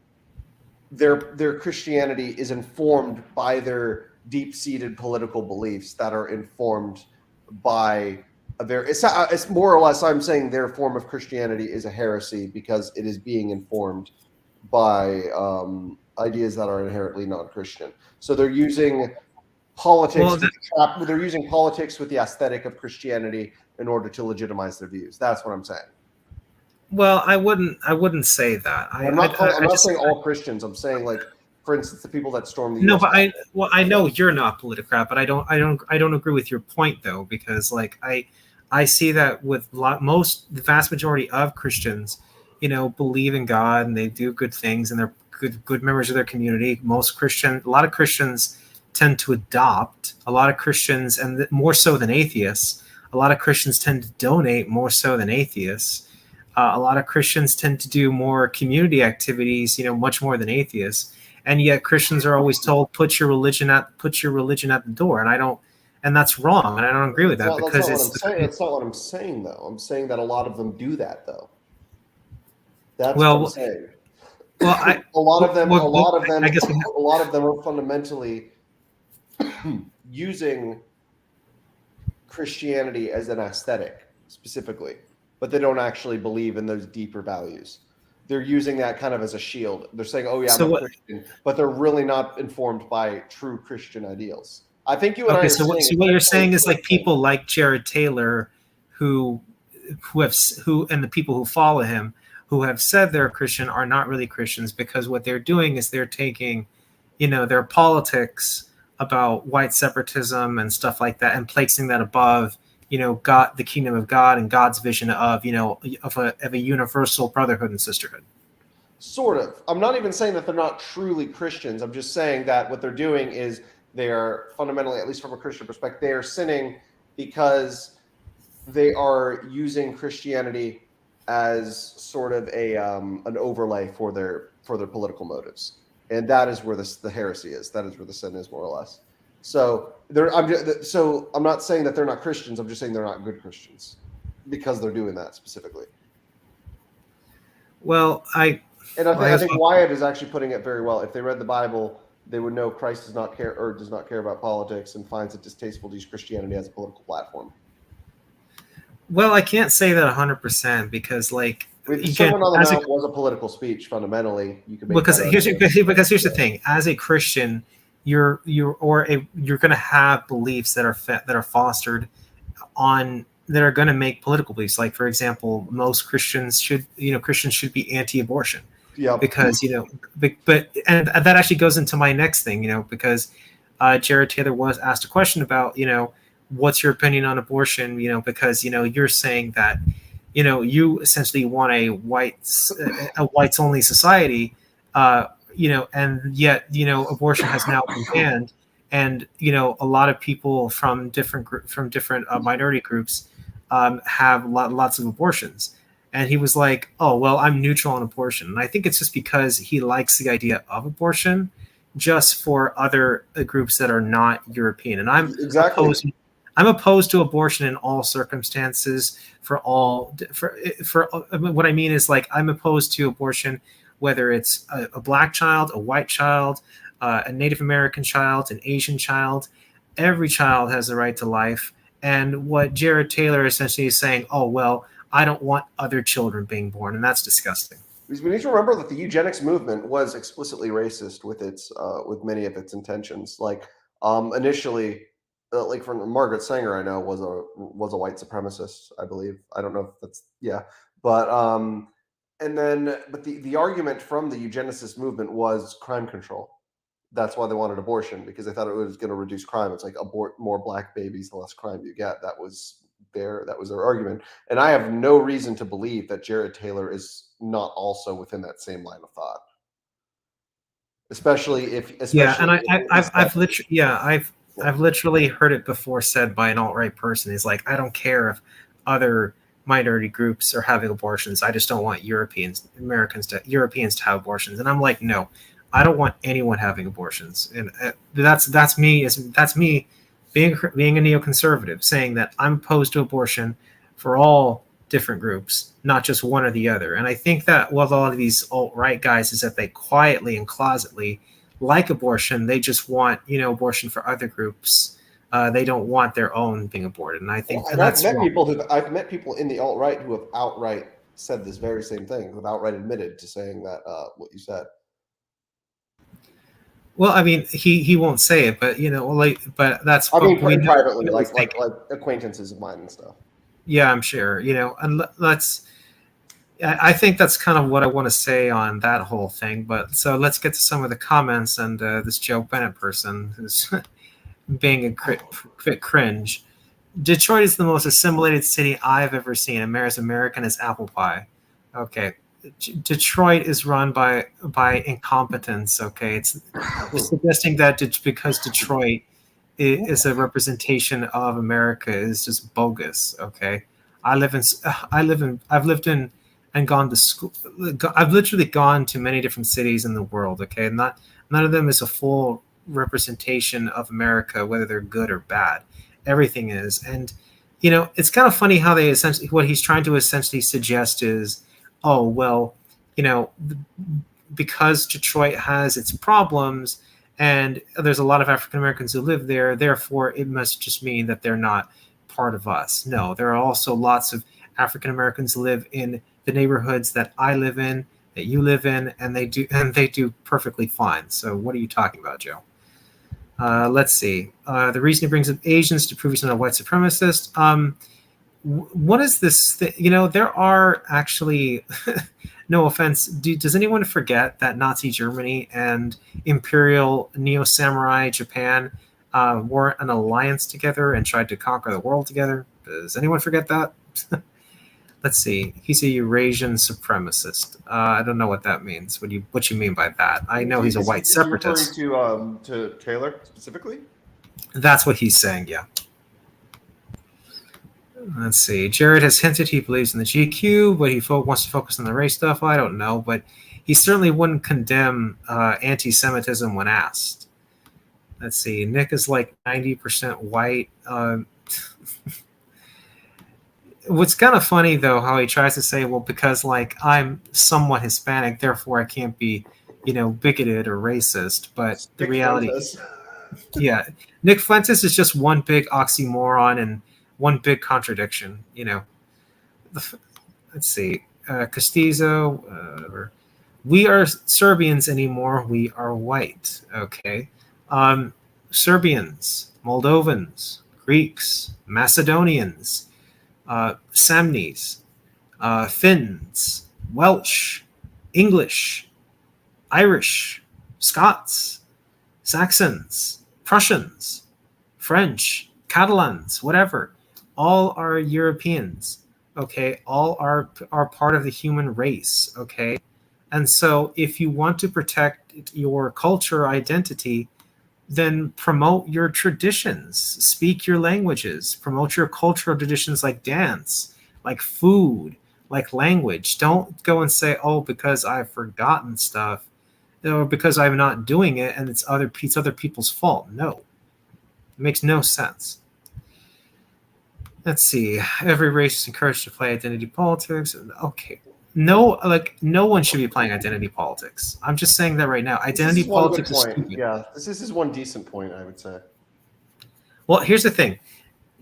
their Christianity is informed by their deep-seated political beliefs that are informed by a very. It's more or less. I'm saying their form of Christianity is a heresy because it is being informed by ideas that are inherently non-Christian. So they're using well, politics with they're using politics with the aesthetic of Christianity in order to legitimize their views. That's what I'm saying. I wouldn't say that. I'm I not just saying all Christians. I'm saying, like, for instance, the people that stormed the no, U.S. but Capitol. I know you're not Politicrat, but I don't agree with your point though, because like I see that with the vast majority of Christians, believe in God and they do good things and they're good members of their community. A lot of Christians tend to adopt. A lot of Christians, and more so than atheists, a lot of Christians tend to donate more so than atheists. A lot of Christians tend to do more community activities, much more than atheists. And yet Christians are always told put your religion at the door, and I don't, and that's wrong, and I don't agree with that That's because not what I'm saying. That's not what I'm saying, though. I'm saying that a lot of them do that, though. That's what I'm well, saying. well, I A lot of them, a well, lot of them, I guess a lot of them are fundamentally using Christianity as an aesthetic, specifically, but they don't actually believe in those deeper values. They're using that kind of as a shield. They're saying, "Oh yeah, I'm so a what Christian," but they're really not informed by true Christian ideals. I think you and I okay are saying so what you're essentially saying the is same like thing. people like Jared Taylor who who and the people who follow him who have said they're Christian are not really Christians because what they're doing is they're taking their politics about white separatism and stuff like that and placing that above God, the kingdom of God, and God's vision of of a universal brotherhood and sisterhood. Sort of. I'm not even saying that they're not truly Christians. I'm just saying that what they're doing is they are fundamentally, at least from a Christian perspective, they are sinning because they are using Christianity as sort of a an overlay for their political motives, and that is where the heresy is. That is where the sin is, more or less. So I'm not saying that they're not Christians. I'm just saying they're not good Christians because they're doing that specifically. Well, And well, I I guess think Wyatt is actually putting it very well. If they read the Bible, they would know Christ does not care about politics and finds it distasteful to use Christianity as a political platform. well, I can't say that 100% because like I mean, the again, Sermon on the as a Mount was a political speech. Fundamentally, you can make because that here's argument. because here's the thing: as a Christian, you're going to have beliefs that are fostered on that are going to make political beliefs. Like for example, most Christians should be anti-abortion Yep. because and that actually goes into my next thing, because Jared Taylor was asked a question about what's your opinion on abortion, because you're saying that you essentially want a whites only society, and yet abortion has now been banned, and a lot of people from different minority groups have lots of abortions. And he was like, "Oh well, I'm neutral on abortion," and I think it's just because he likes the idea of abortion, just for other groups that are not European. And Exactly. opposed. I'm opposed to abortion in all circumstances for what I mean is like I'm opposed to abortion whether it's a black child, a white child, a Native American child, an Asian child. Every child has the right to life. And what Jared Taylor essentially is saying, oh well, I don't want other children being born, and that's disgusting. Because we need to remember that the eugenics movement was explicitly racist with many of its intentions. Like initially, like from Margaret Sanger, I know was a white supremacist. I believe. I don't know if that's yeah, but the argument from the eugenicist movement was crime control. That's why they wanted abortion, because they thought it was going to reduce crime. It's like abort more black babies, the less crime you get. That was their argument. And I have no reason to believe that Jared Taylor is not also within that same line of thought. Especially if And yeah. I've literally heard it before said by an alt-right person. He's like, I don't care if other minority groups are having abortions. I just don't want Europeans to have abortions. And I'm like, no, I don't want anyone having abortions. And that's me being a neoconservative, saying that I'm opposed to abortion for all different groups, not just one or the other. And I think that with a lot of these alt-right guys is that they quietly and closetly like abortion. They just want, abortion for other groups. They don't want their own being aborted. And I think, And and that's wrong. I've met people in the alt-right who have outright said this very same thing, who have outright admitted to saying that what you said. Well, I mean, he won't say it, but but that's I mean, we know, privately, what he's like thinking. acquaintances of mine and stuff. Yeah, I'm sure. And I think that's kind of what I want to say on that whole thing. But so let's get to some of the comments. And this Joe Bennett person who's being a bit cringe. Detroit is the most assimilated city I've ever seen. And as American as apple pie. Okay. Detroit is run by incompetence. Okay. It's suggesting that because Detroit is a representation of America is just bogus. Okay. I've lived in and gone to school. I've literally gone to many different cities in the world. Okay. None of them is a full representation of America, whether they're good or bad. Everything is. And, it's kind of funny how what he's trying to essentially suggest is, oh, well, because Detroit has its problems and there's a lot of African Americans who live there, therefore it must just mean that they're not part of us. No, there are also lots of African Americans who live in the neighborhoods that I live in, that you live in, and they do perfectly fine. So what are you talking about, Joe? Let's see. The reason he brings up Asians to prove he's not a white supremacist. What is this? There are actually, no offense. Does anyone forget that Nazi Germany and Imperial Neo-Samurai Japan were an alliance together and tried to conquer the world together? Does anyone forget that? Let's see. He's a Eurasian supremacist. I don't know what that means. What you mean by that? I know he's a white separatist. Is he referring to Taylor specifically? That's what he's saying. Yeah. Let's see. Jared has hinted he believes in the GQ, but he wants to focus on the race stuff. I don't know, but he certainly wouldn't condemn anti-Semitism when asked. Let's see. Nick is like 90% white. What's kind of funny though, how he tries to say, well, because like I'm somewhat Hispanic, therefore I can't be, bigoted or racist. But the reality, yeah, Nick Fuentes is just one big oxymoron and one big contradiction. Let's see, Castizo. We are Serbians anymore. We are white. Okay, Serbians, Moldovans, Greeks, Macedonians. Samnis, Finns, Welsh, English, Irish, Scots, Saxons, Prussians, French, Catalans, whatever. All are Europeans. Okay, all are part of the human race. Okay, and so if you want to protect your culture identity, then promote your traditions, speak your languages, promote your cultural traditions like dance, like food, like language. Don't go and say, oh, because I've forgotten stuff or because I'm not doing it and it's other people's fault. No, it makes no sense. Let's see. Every race is encouraged to play identity politics. Okay. No one should be playing identity politics. I'm just saying that right now. Identity politics is stupid. Yeah, this is one decent point, I would say. Well, here's the thing.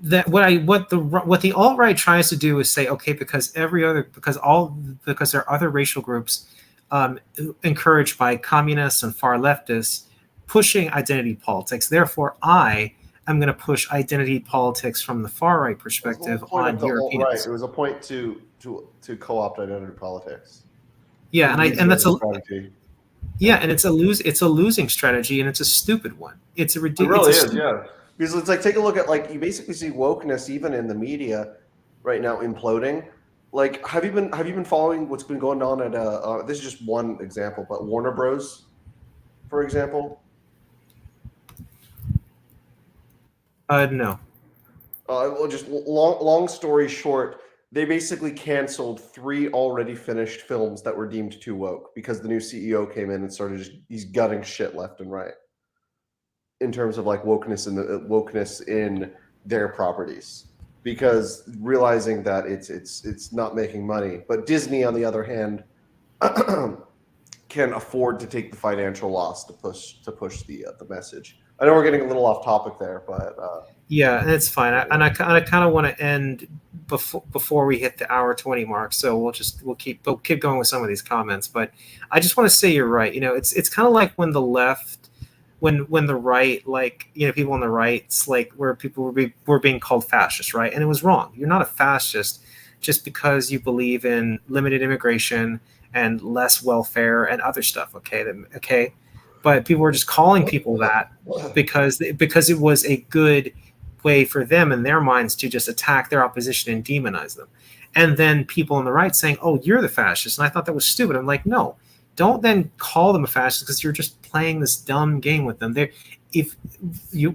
That what the alt-right tries to do is say, okay, because there are other racial groups encouraged by communists and far leftists pushing identity politics. Therefore, I am going to push identity politics from the far right perspective on Europeans. Right. It was a point to co-opt identity politics. Yeah, and that's a strategy. Yeah, and it's a losing strategy, and it's a stupid one. It's a ridiculous. It really is, yeah. Because it's like, take a look at, like, you basically see wokeness even in the media right now imploding Like, have you been following what's been going on at this is just one example, but Warner Bros, for example? No. Well, just long story short, they basically canceled 3 already finished films that were deemed too woke because the new CEO came in and started he's gutting shit left and right in terms of like wokeness in their properties, because realizing that it's not making money. But Disney, on the other hand, can afford to take the financial loss to push the message. I know we're getting a little off topic there, but Yeah, and it's fine. I kind of want to end before we hit the hour 20 mark. So we'll keep going with some of these comments. But I just want to say you're right. It's kind of like when the left, when the right, like people on the right, it's like where people were being called fascist, right? And it was wrong. You're not a fascist just because you believe in limited immigration and less welfare and other stuff. Okay. But people were just calling people that because it was a good way for them in their minds to just attack their opposition and demonize them. And then people on the right saying, "Oh, you're the fascist," and I thought that was stupid. I'm like, no, don't then call them a fascist because you're just playing this dumb game with them. If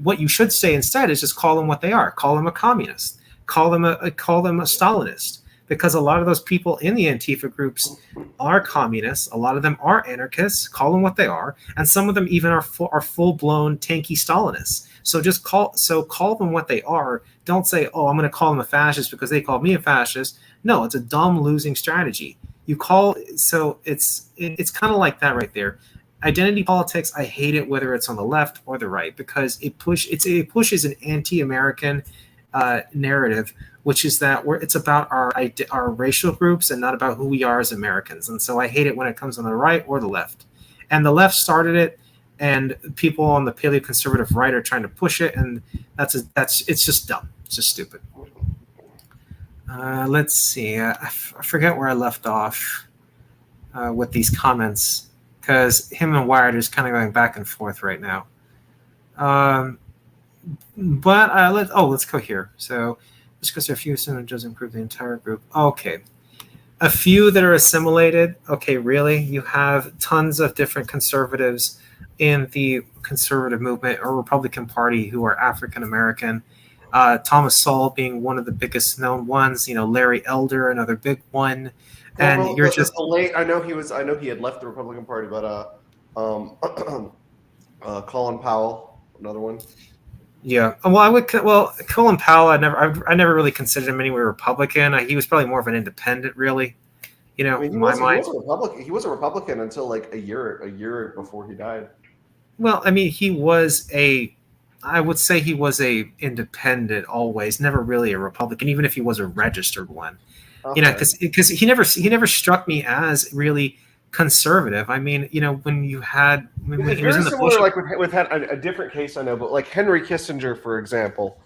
what you should say instead is just call them what they are. Call them a communist. Call them a Stalinist. Because a lot of those people in the Antifa groups are communists. A lot of them are anarchists. Call them what they are, and some of them even are full blown tanky Stalinists. So call them what they are. Don't say, "Oh, I'm going to call them a fascist because they called me a fascist." No, it's a dumb losing strategy. It's kind of like that right there. Identity politics, I hate it whether it's on the left or the right because it pushes an anti-American narrative, which is that it's about our racial groups and not about who we are as Americans. And so I hate it when it comes on the right or the left. And the left started it, and people on the paleoconservative right are trying to push it, and it's just dumb. It's just stupid. Let's see. I forget where I left off with these comments because him and Wired is kind of going back and forth right now. But let's go here. So just because there are a few doesn't improve the entire group. Okay. A few that are assimilated. Okay, really? You have tons of different conservatives in the conservative movement or Republican Party who are African American. Thomas Sowell being one of the biggest known ones. Larry Elder, another big one. And well, you're just late. I know he had left the Republican Party, but Colin Powell, another one. Yeah. Colin Powell, I never really considered him anywhere Republican. He was probably more of an independent, really. He was a Republican until like a year before he died. Well, I mean, I would say he was a independent always, never really a Republican, even if he was a registered one. Okay. Because he never struck me as really conservative. I mean, when he was in the Bush, like we've had a different case I know, but like Henry Kissinger, for example,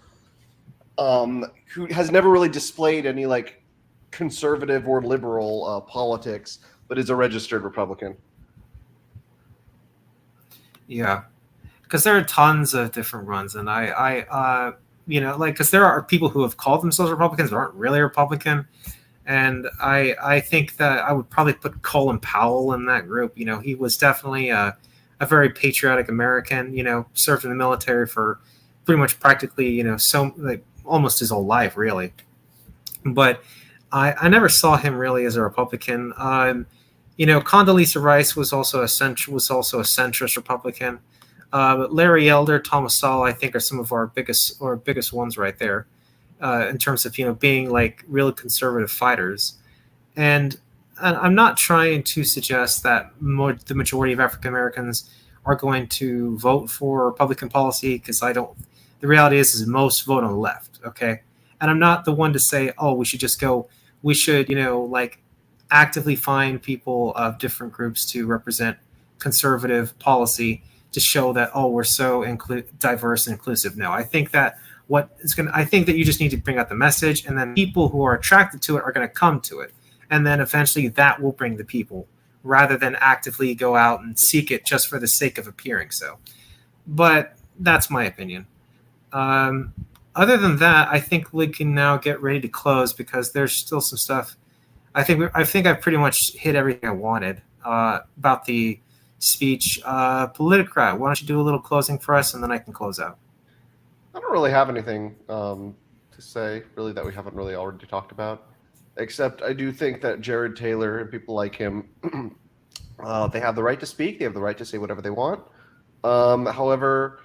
who has never really displayed any like conservative or liberal politics, but is a registered Republican. Yeah, because there are tons of different runs, and because there are people who have called themselves Republicans but aren't really Republican. And I think that I would probably put Colin Powell in that group. He was definitely a very patriotic American. Served in the military for pretty much practically almost his whole life, really. But I never saw him really as a Republican. Condoleezza Rice was also a centrist Republican. But Larry Elder, Thomas Sowell, I think are some of our biggest ones right there. In terms of being like real conservative fighters, and I'm not trying to suggest that the majority of African Americans are going to vote for Republican policy because I don't. The reality is most vote on the left, okay, and I'm not the one to say, oh, we should just go. We should actively find people of different groups to represent conservative policy to show that we're so diverse and inclusive. No, I think that. I think that you just need to bring out the message, and then people who are attracted to it are going to come to it. And then eventually that will bring the people rather than actively go out and seek it just for the sake of appearing so. But that's my opinion. Other than that, I think we can now get ready to close because there's still some stuff I think I've pretty much hit everything I wanted about the speech. Politicrat, why don't you do a little closing for us, and then I can close out. I don't really have anything to say, really, that we haven't really already talked about. Except I do think that Jared Taylor and people like him, they have the right to speak. They have the right to say whatever they want. However,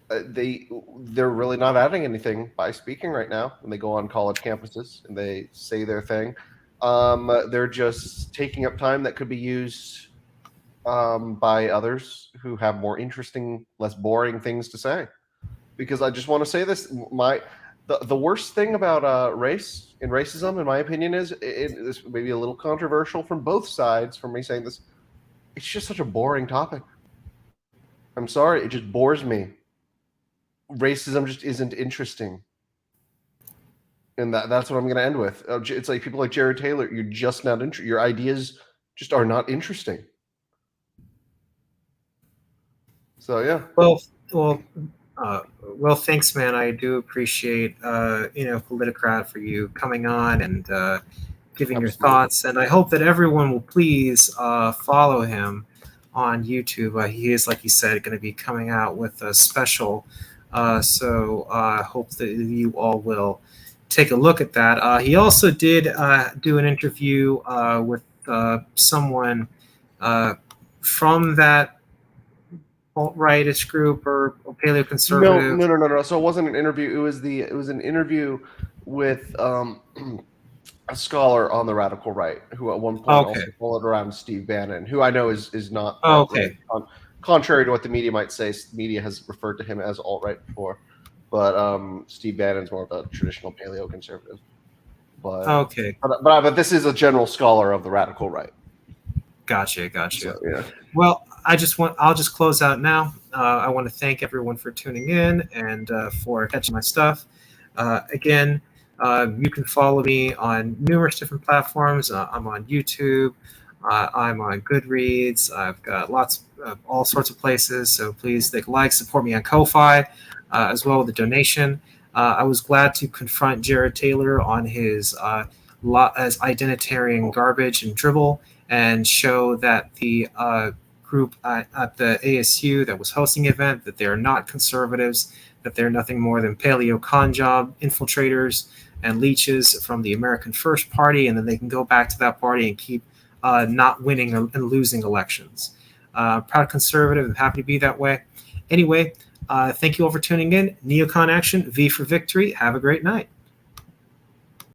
they're really not adding anything by speaking right now when they go on college campuses and they say their thing. They're just taking up time that could be used by others who have more interesting, less boring things to say. Because I just want to say this: the worst thing about race and racism, in my opinion, is this may be a little controversial from both sides. For me saying this, it's just such a boring topic. I'm sorry, it just bores me. Racism just isn't interesting, and that's what I'm going to end with. It's like people like Jared Taylor. You're just not interested. Your ideas just are not interesting. So yeah. Well, thanks, man. I do appreciate Politicrat for you coming on and giving your thoughts, and I hope that everyone will please follow him on YouTube. He is, like you said, going to be coming out with a special, so I hope that you all will take a look at that. He also did do an interview with someone from that alt-rightish group or paleoconservative. No. So it wasn't an interview. It was an interview with a scholar on the radical right who at one point also followed around Steve Bannon, who I know is not okay. Contrary to what the media might say, media has referred to him as alt-right before, but Steve Bannon's more of a traditional paleoconservative. But but this is a general scholar of the radical right. Gotcha. So, yeah. Well, I'll just close out now. I want to thank everyone for tuning in and for catching my stuff. Again, you can follow me on numerous different platforms. I'm on YouTube. I'm on Goodreads. I've got all sorts of places. So please support me on Ko-Fi, as well with the donation. I was glad to confront Jared Taylor on his as identitarian garbage and dribble, and show that the group at the ASU that was hosting the event, that they are not conservatives, that they're nothing more than paleo con job infiltrators and leeches from the American First Party, and then they can go back to that party and keep not winning and losing elections. Proud conservative and happy to be that way. Anyway, thank you all for tuning in. Neocon Action, V for Victory. Have a great night.